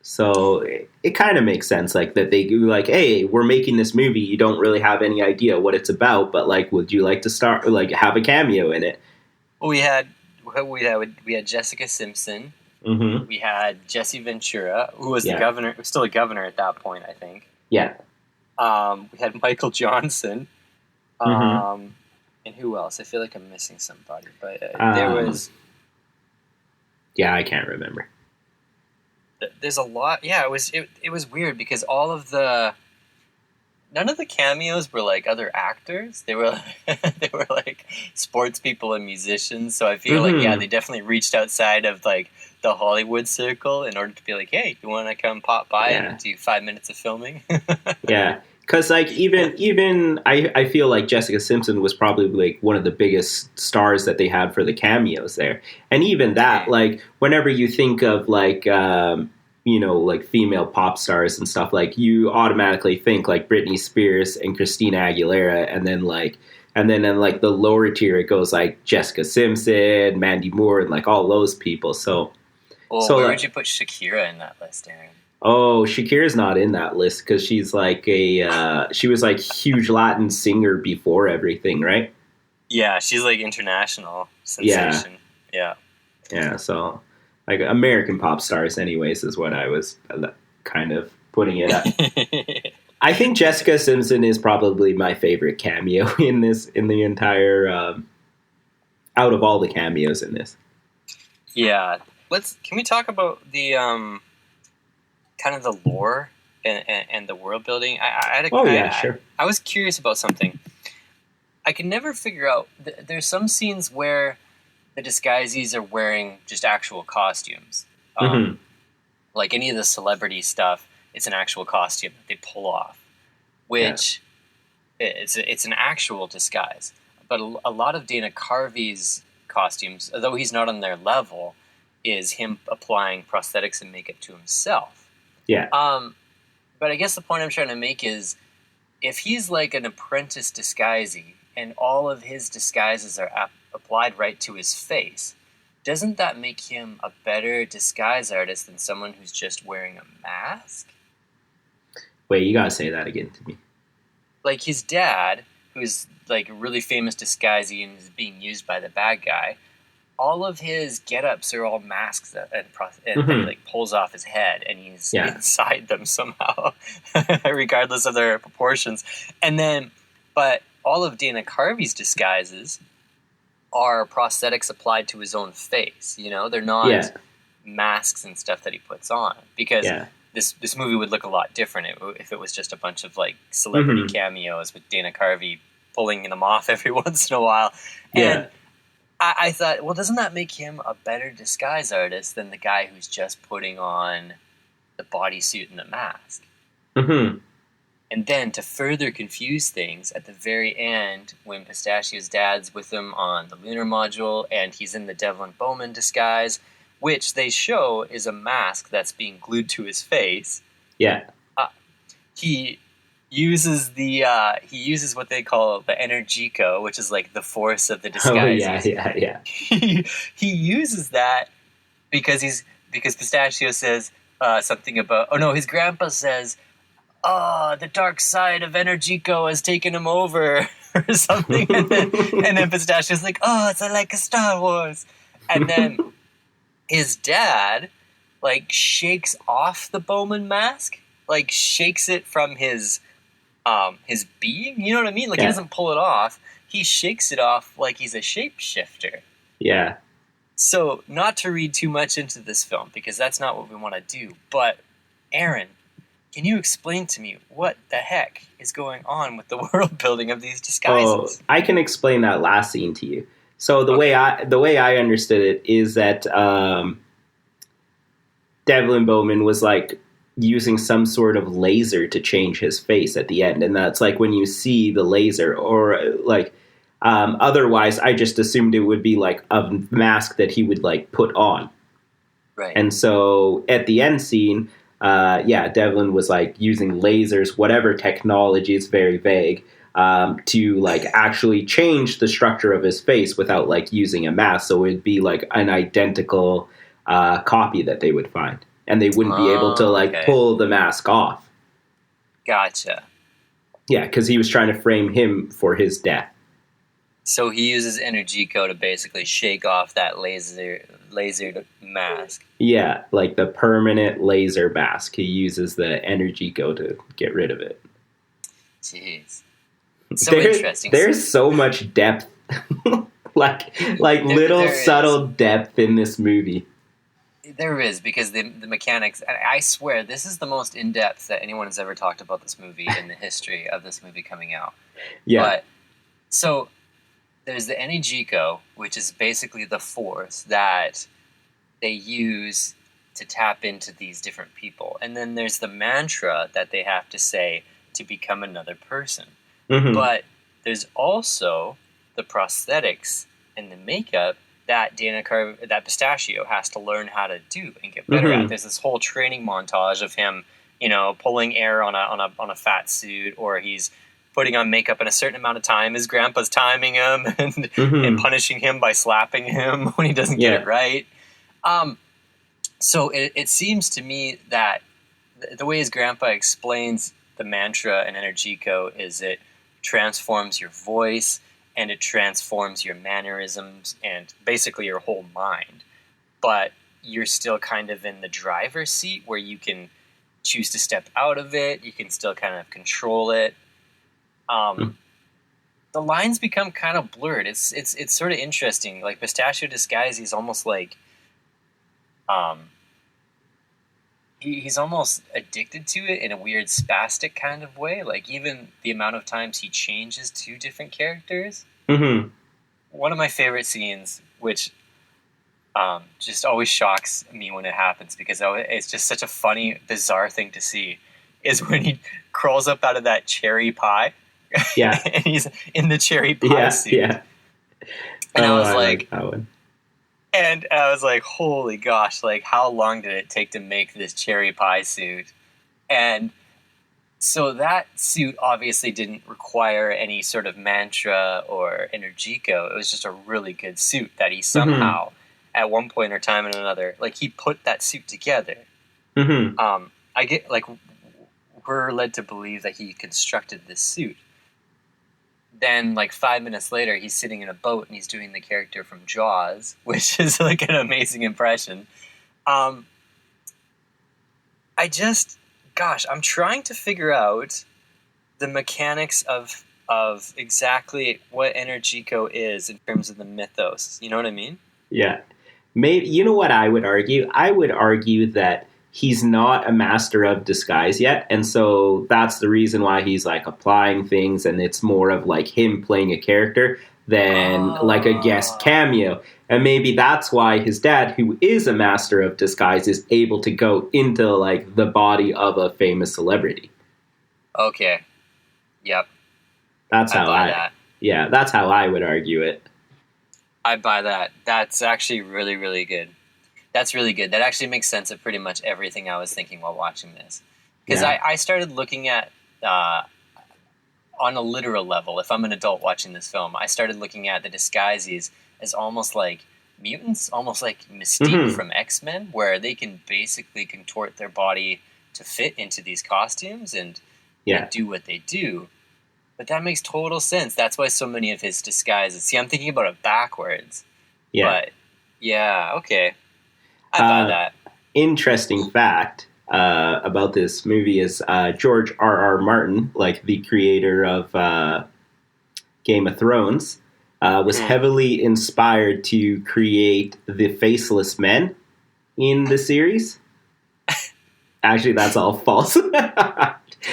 So it kind of makes sense, that they do, hey, we're making this movie. You don't really have any idea what it's about, but would you like to start have a cameo in it? We had Jessica Simpson. Mm-hmm. We had Jesse Ventura, who was the governor, still a governor at that point, I think. Yeah. We had Michael Johnson. Mm-hmm. And who else? I feel like I'm missing somebody, but there was. Yeah, I can't remember. There's a lot. Yeah, it was weird because none of the cameos were other actors. They were sports people and musicians. So I feel they definitely reached outside of the Hollywood circle in order to be hey, you want to come pop by and do 5 minutes of filming? Yeah. Because even I feel like Jessica Simpson was probably one of the biggest stars that they had for the cameos there, and even that whenever you think of female pop stars and stuff, you automatically think Britney Spears and Christina Aguilera, and then in the lower tier it goes Jessica Simpson, Mandy Moore, and all those people. So where would you put Shakira in that list, Aaron? Oh, Shakira's not in that list because she's she was huge Latin singer before everything, right? Yeah, she's international sensation. Yeah. Yeah, so American pop stars anyways is what I was kind of putting it at. I think Jessica Simpson is probably my favorite cameo in the entire out of all the cameos in this. Yeah. Can we talk about the kind of the lore and the world building? Sure. I was curious about something. I can never figure out. There's some scenes where the disguisees are wearing just actual costumes. Mm-hmm. Any of the celebrity stuff, it's an actual costume that they pull off, which it's an actual disguise. But a lot of Dana Carvey's costumes, although he's not on their level, is him applying prosthetics and makeup to himself. Yeah. But I guess the point I'm trying to make is, if he's an apprentice disguisee and all of his disguises are applied right to his face, doesn't that make him a better disguise artist than someone who's just wearing a mask? Wait, you gotta say that again to me. His dad, who's a really famous disguisee and is being used by the bad guy, all of his get-ups are all masks and he pulls off his head and he's inside them somehow, regardless of their proportions. But all of Dana Carvey's disguises are prosthetics applied to his own face. They're not masks and stuff that he puts on, because this movie would look a lot different if it was just a bunch of celebrity cameos with Dana Carvey pulling them off every once in a while. And I thought, well, doesn't that make him a better disguise artist than the guy who's just putting on the bodysuit and the mask? Mm-hmm. And then to further confuse things, at the very end, when Pistachio's dad's with him on the lunar module and he's in the Devlin Bowman disguise, which they show is a mask that's being glued to his face. Yeah. He uses what they call the Energico, which is like the force of the disguises. Oh yeah. He uses that because Pistachio says something about, his grandpa says, the dark side of Energico has taken him over or something, and then Pistachio's like, it's like a Star Wars, and then his dad like shakes off the Bowman mask, like shakes it from his being, you know what I mean? Like he doesn't pull it off, he shakes it off like he's a shapeshifter. Yeah. So, not to read too much into this film, because that's not what we want to do, but Aaron, can you explain to me what the heck is going on with the world building of these disguises? Oh, I can explain that last scene to you. So the way I understood it is that Devlin Bowman was like using some sort of laser to change his face at the end, and that's like when you see the laser, or like otherwise I just assumed it would be like a mask that he would like put on. Right. And so at the end scene, Devlin was like using lasers, whatever technology, it's very vague, to like actually change the structure of his face without like using a mask. So it'd be like an identical copy that they would find, and they wouldn't be able to like pull the mask off. Gotcha. Yeah, because he was trying to frame him for his death. So he uses Energico to basically shake off that lasered mask. Yeah, like the permanent laser mask. He uses the Energico to get rid of it. Jeez. So interesting. There's so much depth. like little subtle depth in this movie. There is, because the mechanics, I swear, this is the most in-depth that anyone has ever talked about this movie in the history of this movie coming out. Yeah. But, so there's the Energico, which is basically the force that they use to tap into these different people. And then there's the mantra that they have to say to become another person. Mm-hmm. But there's also the prosthetics and the makeup that that Pistachio has to learn how to do and get better at. There's this whole training montage of him, pulling air on a fat suit, or he's putting on makeup in a certain amount of time. His grandpa's timing him and punishing him by slapping him when he doesn't get it right. So it seems to me that the way his grandpa explains the mantra and Energico is it transforms your voice, and it transforms your mannerisms and basically your whole mind. But you're still kind of in the driver's seat where you can choose to step out of it. You can still kind of control it. The lines become kind of blurred. It's sort of interesting. Like Pistachio Disguise, he's almost like he's almost addicted to it in a weird spastic kind of way. Like even the amount of times he changes to different characters. Mm-hmm. One of my favorite scenes, which just always shocks me when it happens, because it's just such a funny, bizarre thing to see, is when he crawls up out of that cherry pie. Yeah. And he's in the cherry pie suit. Yeah. And I was like that one. And I was like, holy gosh, like how long did it take to make this cherry pie suit? And so that suit obviously didn't require any sort of mantra or Energico. It was just a really good suit that he somehow, at one point or time or another, like he put that suit together. Mm-hmm. I get like we're led to believe that he constructed this suit. Then, like 5 minutes later, he's sitting in a boat and he's doing the character from Jaws, which is like an amazing impression. I'm trying to figure out the mechanics of exactly what Energico is in terms of the mythos. You know what I mean? Yeah. Maybe, you know what I would argue? I would argue that he's not a master of disguise yet, and so that's the reason why he's like applying things, and it's more of like him playing a character than like a guest cameo. And maybe that's why his dad, who is a master of disguise, is able to go into like the body of a famous celebrity. Okay. Yep. That's how that's how I would argue it. I buy that. That's actually really, really good. That's really good. That actually makes sense of pretty much everything I was thinking while watching this. Because Yeah. I started looking at, on a literal level, if I'm an adult watching this film, I started looking at the disguises as almost like mutants, almost like Mystique from X-Men, where they can basically contort their body to fit into these costumes and do what they do. But that makes total sense. That's why so many of his disguises... See, I'm thinking about it backwards. Yeah. But, yeah, okay. I buy that. Interesting fact about this movie is George R.R. Martin, like the creator of Game of Thrones, was heavily inspired to create the Faceless Men in the series. Actually, that's all false.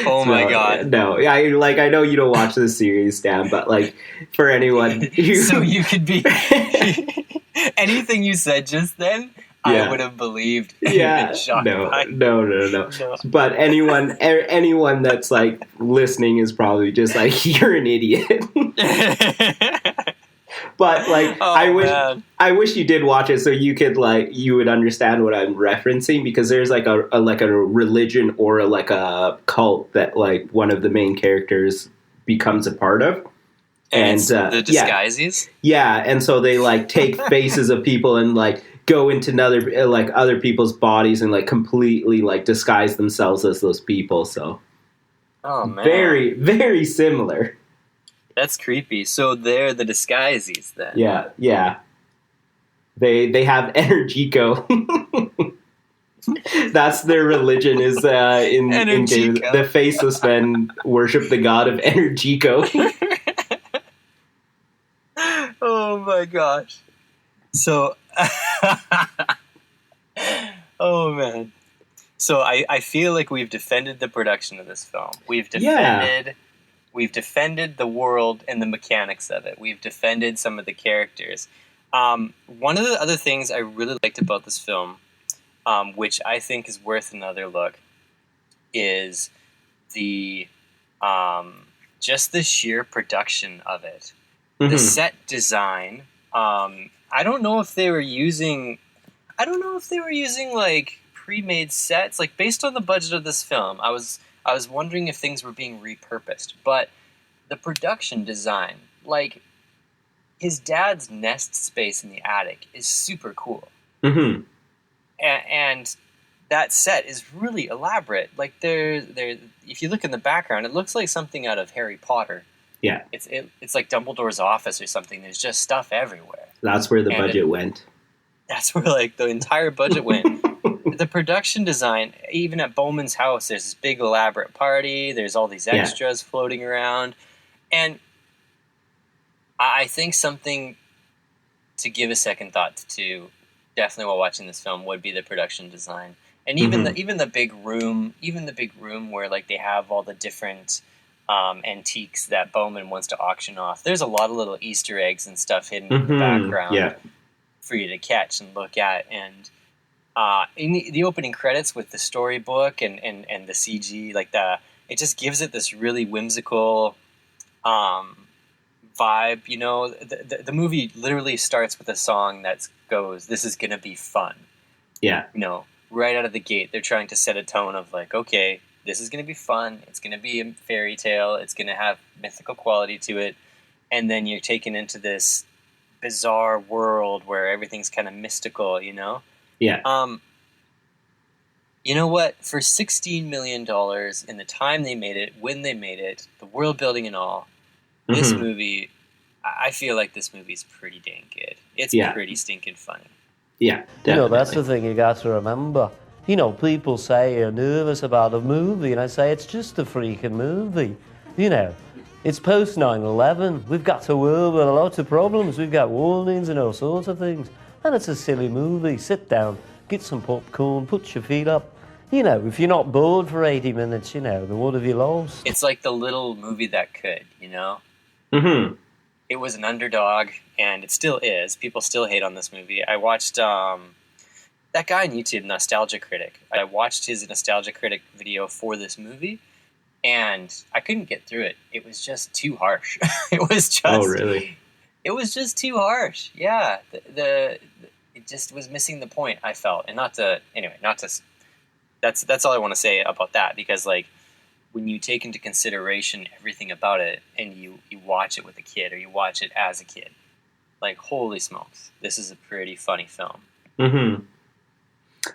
Oh my god! No, I know you don't watch the series, Dan, but like for anyone, so you could be anything you said just then. Yeah. I would have believed. Yeah, no. But anyone that's like listening is probably just like, you're an idiot. But like, I wish you did watch it so you could you would understand what I'm referencing, because there's like a religion or a cult that like one of the main characters becomes a part of. And the disguises. Yeah, and so they like take faces of people and like go into other people's bodies and like completely like disguise themselves as those people. So, oh man, very, very similar. That's creepy. So they're the disguises then. Yeah. They have Energico. That's their religion. Is in the Faceless Men worship the god of Energico. Oh my gosh. So, oh man. So I feel like we've defended the production of this film. We've defended the world and the mechanics of it. We've defended some of the characters. One of the other things I really liked about this film, which I think is worth another look, is the just the sheer production of it. The set design. I don't know if they were using like pre-made sets. Like based on the budget of this film, I was wondering if things were being repurposed. But the production design, like his dad's nest space in the attic, is super cool. Mm-hmm. And that set is really elaborate. Like if you look in the background, it looks like something out of Harry Potter. Yeah, it's like Dumbledore's office or something. There's just stuff everywhere. That's where the budget went. That's where like the entire budget went. The production design, even at Bowman's house, there's this big elaborate party. There's all these extras floating around, and I think something to give a second thought to, definitely while watching this film, would be the production design, and even the big room, where like they have all the different antiques that Bowman wants to auction off. There's a lot of little Easter eggs and stuff hidden in the background for you to catch and look at. And in the opening credits with the storybook and the CG, like it just gives it this really whimsical vibe. You know, the movie literally starts with a song that goes, "This is gonna be fun." Yeah, you know, right out of the gate, they're trying to set a tone of like, okay, this is going to be fun. It's going to be a fairy tale. It's going to have mythical quality to it. And then you're taken into this bizarre world where everything's kind of mystical, you know? Yeah. You know what? For $16 million in the time they made it, when they made it, the world building and all, this movie, I feel like this movie's pretty dang good. It's pretty stinking funny. Yeah, definitely. You know, that's the thing you got to remember. You know, people say you're nervous about a movie, and I say it's just a freaking movie. You know, it's post 9/11. We've got a world with lots of problems. We've got warnings and all sorts of things. And it's a silly movie. Sit down, get some popcorn, put your feet up. You know, if you're not bored for 80 minutes, you know, then what have you lost? It's like the little movie that could, you know? Mm-hmm. It was an underdog, and it still is. People still hate on this movie. I watched... that guy on YouTube, Nostalgia Critic, I watched his Nostalgia Critic video for this movie, and I couldn't get through it. It was just too harsh. It was just... Oh, really? It was just too harsh. Yeah. It just was missing the point, I felt. And not to that's all I want to say about that, because like when you take into consideration everything about it and you watch it with a kid or you watch it as a kid, like, holy smokes, this is a pretty funny film. Mm-hmm.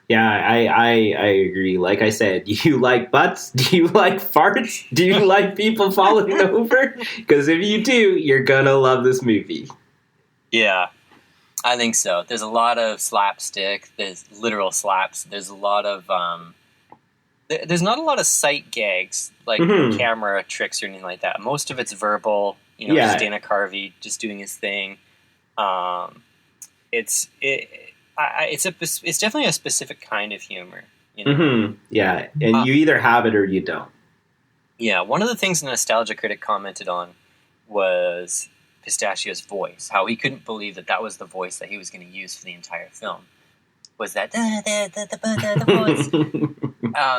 Yeah, I agree. Like I said, do you like butts? Do you like farts? Do you like people falling over? Because if you do, you're gonna love this movie. Yeah, I think so. There's a lot of slapstick. There's literal slaps. There's a lot of there's not a lot of sight gags, like camera tricks or anything like that. Most of it's verbal. Just Dana Carvey just doing his thing. It's definitely a specific kind of humor. Yeah, and you either have it or you don't. Yeah, one of the things the Nostalgia Critic commented on was Pistachio's voice. How he couldn't believe that was the voice that he was going to use for the entire film. Was that the voice?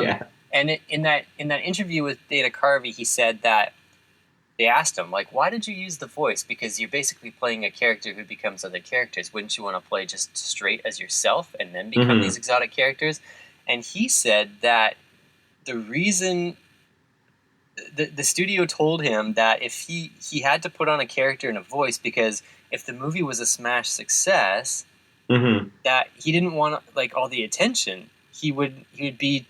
Yeah. And in that interview with Dana Carvey, he said that they asked him, like, why did you use the voice? Because you're basically playing a character who becomes other characters. Wouldn't you want to play just straight as yourself and then become these exotic characters? And he said that the reason the studio told him that if he had to put on a character and a voice, because if the movie was a smash success, that he didn't want like all the attention. He would be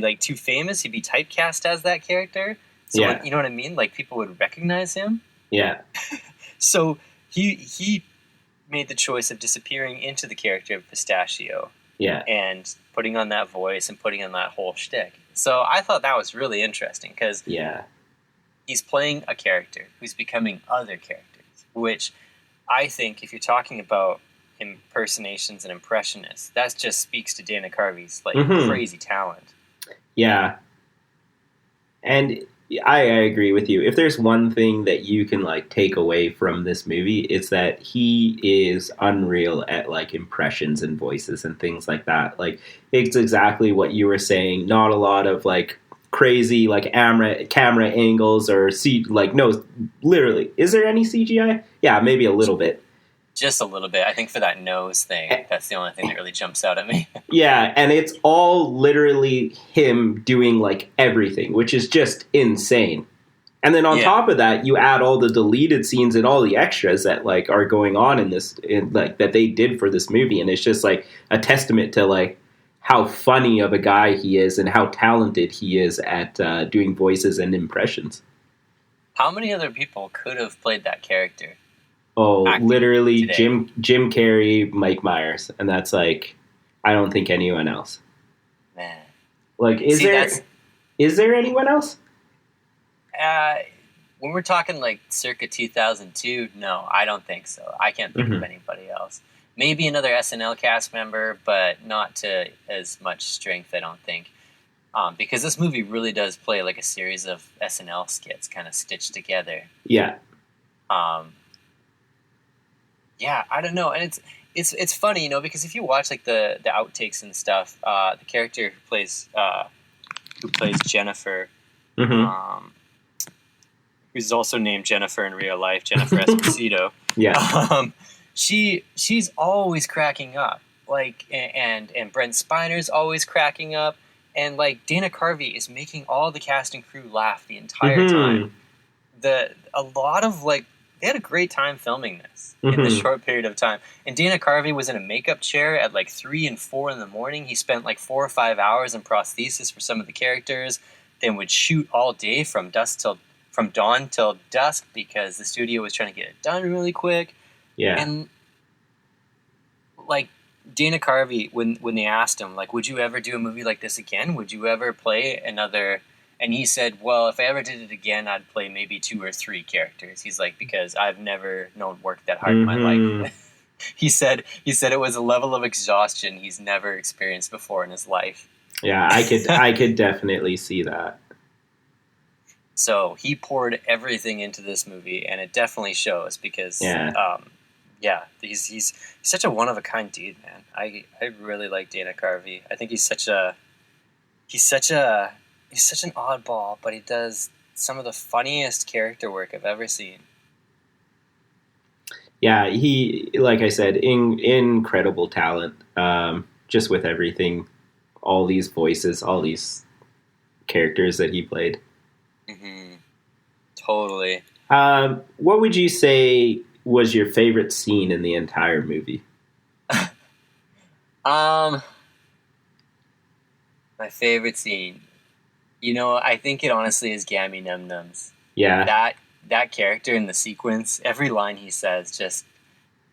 like too famous. He'd be typecast as that character. So you know what I mean? Like people would recognize him. Yeah. So he made the choice of disappearing into the character of Pistachio. Yeah. And putting on that voice and putting on that whole shtick. So I thought that was really interesting because he's playing a character who's becoming other characters, which I think if you're talking about impersonations and impressionists, that just speaks to Dana Carvey's like crazy talent. Yeah. And I agree with you. If there's one thing that you can like take away from this movie, it's that he is unreal at like impressions and voices and things like that. Like it's exactly what you were saying. Not a lot of like crazy like camera angles or no, literally. Is there any CGI? Yeah, maybe a little bit. Just a little bit. I think for that nose thing, that's the only thing that really jumps out at me. Yeah, and it's all literally him doing like everything, which is just insane. And then on top of that, you add all the deleted scenes and all the extras that like are going on in this, like that they did for this movie, and it's just like a testament to like how funny of a guy he is and how talented he is at doing voices and impressions. How many other people could have played that character? Oh, literally today? Jim Carrey, Mike Myers, and that's like, I don't think anyone else. Man, like, is there anyone else? When we're talking like circa 2002, no, I don't think so. I can't think of anybody else. Maybe another SNL cast member, but not to as much strength, I don't think. Because this movie really does play like a series of SNL skits kind of stitched together. Yeah. Yeah, I don't know, and it's funny, because if you watch like the outtakes and stuff, the character who plays Jennifer, who's also named Jennifer in real life, Jennifer Esposito. She's always cracking up, like, and Brent Spiner's always cracking up, and like Dana Carvey is making all the cast and crew laugh the entire time. A lot of like. They had a great time filming this in this short period of time. And Dana Carvey was in a makeup chair at like 3 and 4 in the morning. He spent like 4 or 5 hours in prosthesis for some of the characters, then would shoot all day from dawn till dusk because the studio was trying to get it done really quick. Yeah. And like Dana Carvey, when they asked him, like, would you ever do a movie like this again? Would you ever play another... And he said, well, if I ever did it again, I'd play maybe 2 or 3 characters. He's like, because I've never known work that hard in my life. He said it was a level of exhaustion he's never experienced before in his life. Yeah, I could definitely see that. So he poured everything into this movie, and it definitely shows because, he's such a one-of-a-kind dude, man. I really like Dana Carvey. I think he's such an oddball, but he does some of the funniest character work I've ever seen. Yeah, he, like I said, incredible talent. Just with everything, all these voices, all these characters that he played. Mm-hmm. Totally. What would you say was your favorite scene in the entire movie? My favorite scene. I think it honestly is Gammy Num Nums. Yeah. That character in the sequence, every line he says just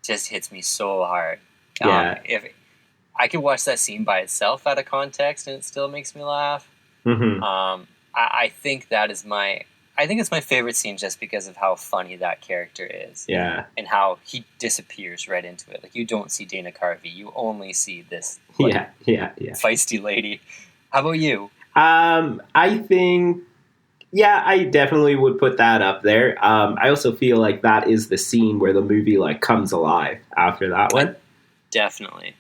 hits me so hard. Yeah. If I could watch that scene by itself out of context and it still makes me laugh. Mm-hmm. I think it's my favorite scene just because of how funny that character is. Yeah. And how he disappears right into it. Like, you don't see Dana Carvey. You only see this Yeah. feisty lady. How about you? I think, I definitely would put that up there. I also feel like that is the scene where the movie like comes alive after that one. Definitely.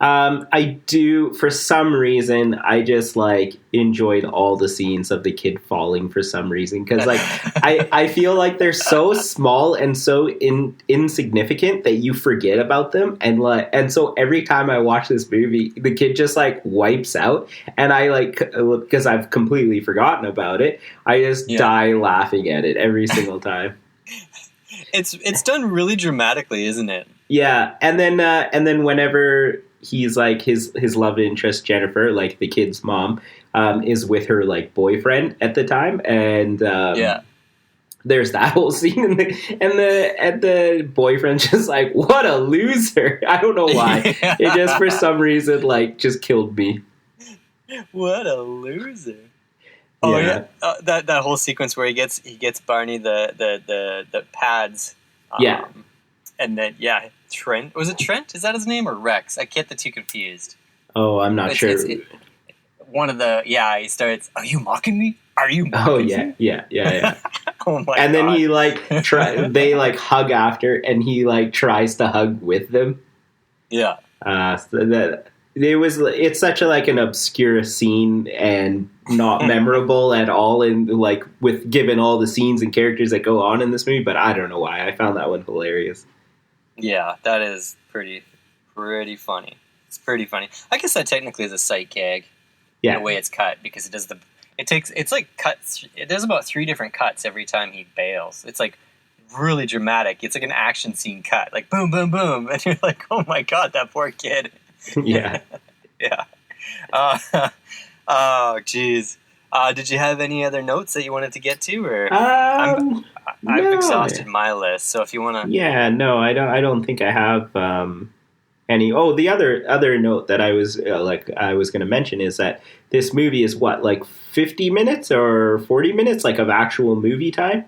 I do, for some reason, I just like enjoyed all the scenes of the kid falling for some reason. Cause like, I feel like they're so small and so insignificant that you forget about them. And so every time I watch this movie, the kid just like wipes out, and I like, cause I've completely forgotten about it. I just die laughing at it every single time. It's done really dramatically, isn't it? Yeah. And then whenever he's like his love interest, Jennifer, like the kid's mom, is with her like boyfriend at the time, and there's that whole scene, and the boyfriend's just like, what a loser. I don't know why. It just for some reason like just killed me. What a loser. Oh yeah, that whole sequence where he gets Barney the pads. And then Trent, was it Trent? Is that his name, or Rex? I get the two confused. Oh, I'm not sure. One of the he starts. Are you mocking me? Are you? Mocking me? Yeah. Oh my! And God. then he like they like hug after, and he like tries to hug with them. Yeah. So that it's such a like an obscure scene and not memorable at all, and like with given all the scenes and characters that go on in this movie. But I don't know why I found that one hilarious. Yeah, that is pretty funny. It's pretty funny. I guess that technically is a sight gag. Yeah. The way it's cut, because it's like cuts. There's about 3 different cuts every time he bails. It's like really dramatic. It's like an action scene cut, like boom, boom, boom, and you're like, oh my God, that poor kid. Yeah. Yeah. Oh, geez. Did you have any other notes that you wanted to get to, or I've exhausted my list. So if you want to, no, I don't think I have any. Oh, the other note that I was going to mention is that this movie is what, like 50 minutes or 40 minutes, like of actual movie time.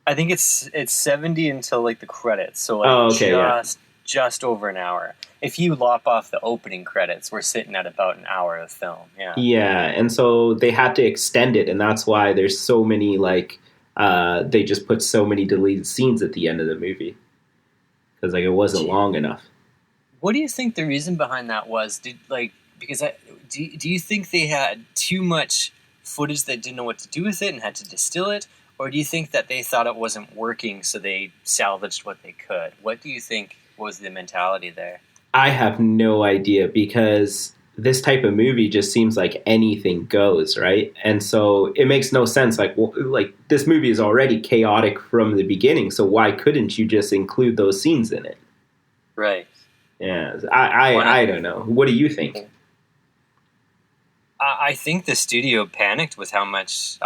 I think it's 70 until like the credits. So like just over an hour. If you lop off the opening credits, we're sitting at about an hour of film. Yeah. Yeah, and so they had to extend it, and that's why there's so many like they just put so many deleted scenes at the end of the movie because like it wasn't long enough. What do you think the reason behind that was? Do you think they had too much footage that didn't know what to do with it and had to distill it, or do you think that they thought it wasn't working so they salvaged what they could? What do you think was the mentality there? I have no idea, because this type of movie just seems like anything goes, right? And so it makes no sense. Like this movie is already chaotic from the beginning, so why couldn't you just include those scenes in it? Right. Yeah, I don't know. What do you think? I think the studio panicked with how much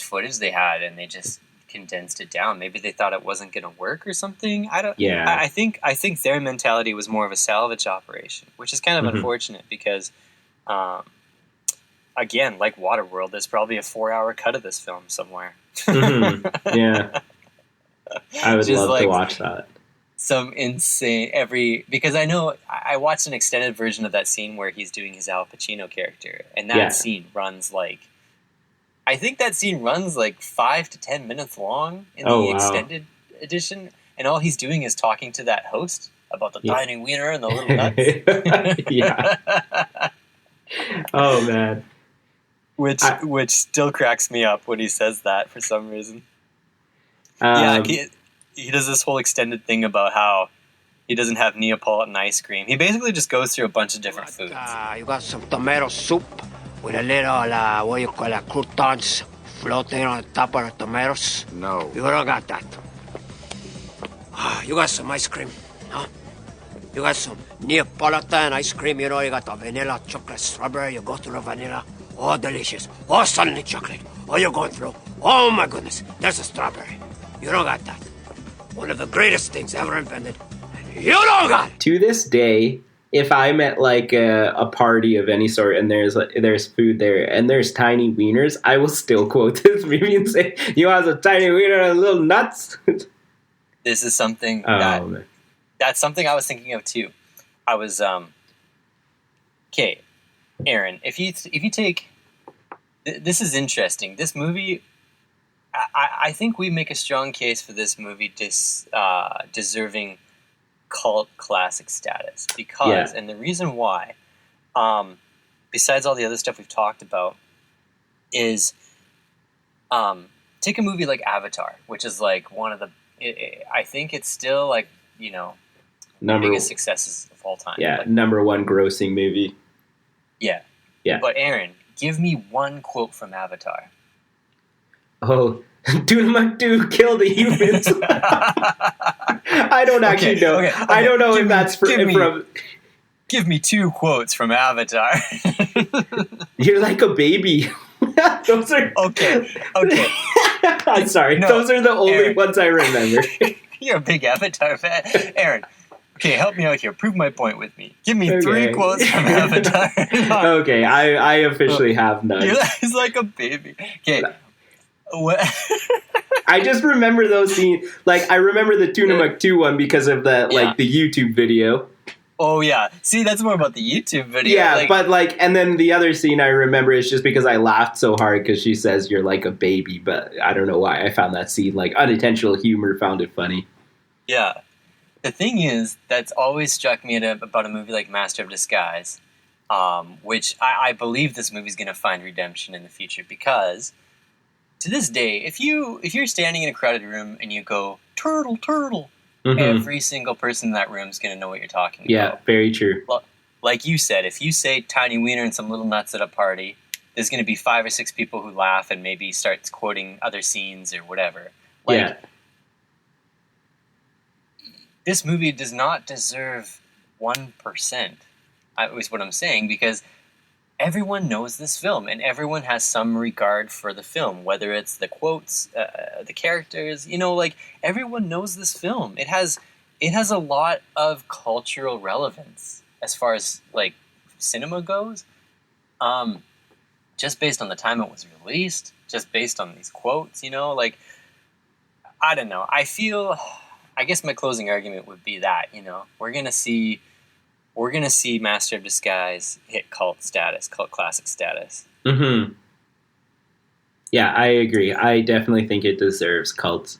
footage they had, and they just condensed it down. Maybe they thought it wasn't going to work or something. I don't. Yeah. I think their mentality was more of a salvage operation, which is kind of unfortunate because, again, like Waterworld, there's probably a 4-hour cut of this film somewhere. Yeah, I would love to watch that. Some insane because I know I watched an extended version of that scene where he's doing his Al Pacino character, and that scene runs like. I think that scene runs like 5 to 10 minutes long in the extended edition, and all he's doing is talking to that host about the dining wiener and the little nuts. Yeah. Oh man. Which still cracks me up when he says that for some reason. he does this whole extended thing about how he doesn't have Neapolitan ice cream. He basically just goes through a bunch of different foods. You got some tomato soup with a little, what you call it, croutons floating on top of the tomatoes? No. You don't got that. You got some ice cream, huh? You got some Neapolitan ice cream, you know, you got the vanilla, chocolate, strawberry, you go through the vanilla. Oh, delicious. Oh, suddenly chocolate. Oh, you're going through. Oh, my goodness, there's a strawberry. You don't got that. One of the greatest things ever invented. You don't got it. To this day, if I'm at like a party of any sort and there's food there and there's tiny wieners, I will still quote this movie and say, "You want a tiny wiener and little nuts?" This is something man. that's something I was thinking of too. I was okay, Aaron. If you take this is interesting. This movie, I think we make a strong case for this movie deserving cult classic status because, and the reason why, besides all the other stuff we've talked about, is take a movie like Avatar, which is like one of the. I think it's still like biggest successes of all time. Yeah, like, number one grossing movie. Yeah. But Aaron, give me one quote from Avatar. Oh, Tomatometer kill the humans. I don't actually know. Okay. I don't know if that's from. Give me two quotes from Avatar. You're like a baby. Those are okay. I'm sorry. No, those are the only Aaron. ones I remember. You're a big Avatar fan, Aaron. Okay, help me out here. Prove my point with me. Give me 3 quotes from Avatar. Okay, I officially have none. He's like a baby. Okay. What? I just remember those scenes. Like, I remember the Tomatometer one because of the YouTube video. Oh, yeah. See, that's more about the YouTube video. Yeah, but and then the other scene I remember is just because I laughed so hard because she says you're like a baby, but I don't know why I found that scene, like, unintentional humor, found it funny. Yeah. The thing is, that's always struck me about a movie like Master of Disguise, which I believe this movie's going to find redemption in the future because, to this day, if you're standing in a crowded room and you go, turtle, turtle, every single person in that room is going to know what you're talking about. Yeah, very true. Well, like you said, if you say tiny wiener and some little nuts at a party, there's going to be 5 or 6 people who laugh and maybe starts quoting other scenes or whatever. This movie does not deserve 1%, is what I'm saying, because everyone knows this film and everyone has some regard for the film, whether it's the quotes, the characters, everyone knows this film. It has a lot of cultural relevance as far as like cinema goes. Just based on the time it was released, just based on these quotes, I don't know. I guess my closing argument would be that, we're gonna see Master of Disguise hit cult classic status. Mm-hmm. Yeah, I agree. I definitely think it deserves cult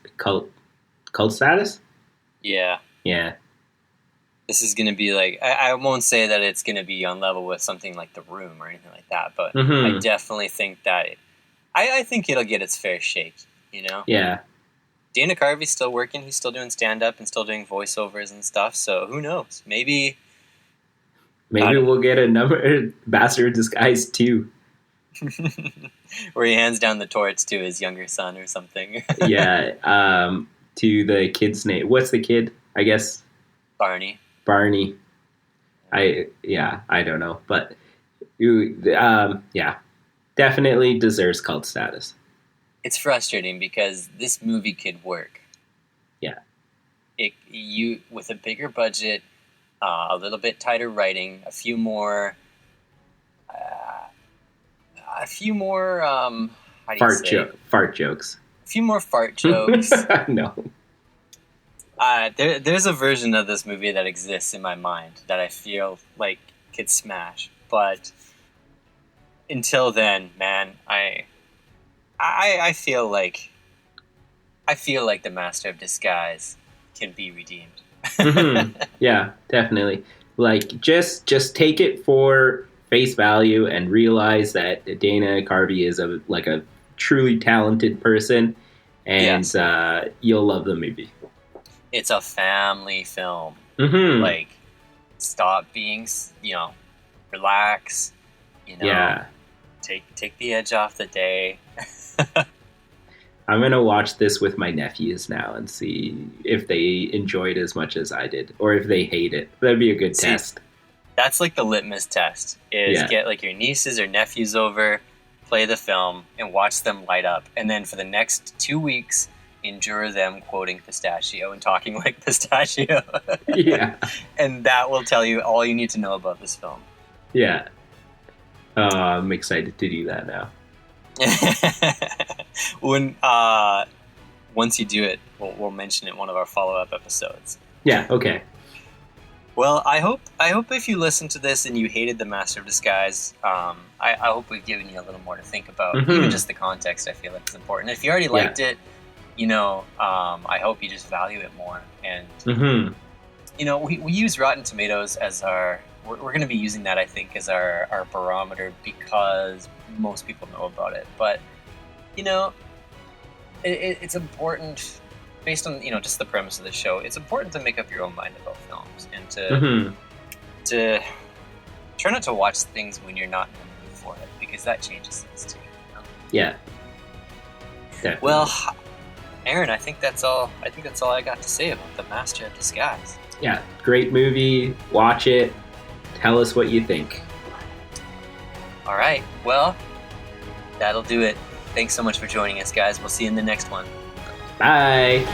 status. Yeah. Yeah. This is gonna be like I won't say that it's gonna be on level with something like The Room or anything like that, but I definitely think that I think it'll get its fair shake. Yeah. Dana Carvey's still working. He's still doing stand-up and still doing voiceovers and stuff. So who knows? Maybe we'll get a Master of Disguise 2. Where he hands down the torch to his younger son or something. Yeah. To the kid's name. What's the kid? I guess Barney. I don't know. But definitely deserves cult status. It's frustrating because this movie could work. Yeah. With a bigger budget, a little bit tighter writing, a few more fart jokes. A few more fart jokes. No. There's a version of this movie that exists in my mind that I feel like could smash, but until then, man, I feel like the Master of Disguise can be redeemed. Yeah, definitely. Like just take it for face value and realize that Dana Carvey is a truly talented person, and you'll love the movie. it's a family film. Mm-hmm. Like, stop being, relax. Yeah. Take the edge off the day. I'm going to watch this with my nephews now and see if they enjoy it as much as I did, or if they hate it. That'd be a good test. That's like the litmus test, is get like your nieces or nephews over, play the film, and watch them light up. And then for the next 2 weeks, endure them quoting pistachio and talking like pistachio. Yeah. And that will tell you all you need to know about this film. Yeah. I'm excited to do that now. When once you do it, we'll mention it in one of our follow-up episodes. Yeah, okay. Well, I hope if you listen to this and you hated The Master of Disguise, I hope we've given you a little more to think about. Mm-hmm. Even just the context, I feel like is important. If you already liked it, I hope you just value it more. And we use Rotten Tomatoes as our. We're going to be using that, I think, as our barometer because most people know about it. But it's important. Based on just the premise of the show, it's important to make up your own mind about films and to try not to watch things when you're not in the mood for it, because that changes things too. Yeah. Definitely. Well, Aaron, I think that's all I got to say about The Master of Disguise. Yeah, great movie. Watch it. Tell us what you think. All right. Well, that'll do it. Thanks so much for joining us, guys. We'll see you in the next one. Bye.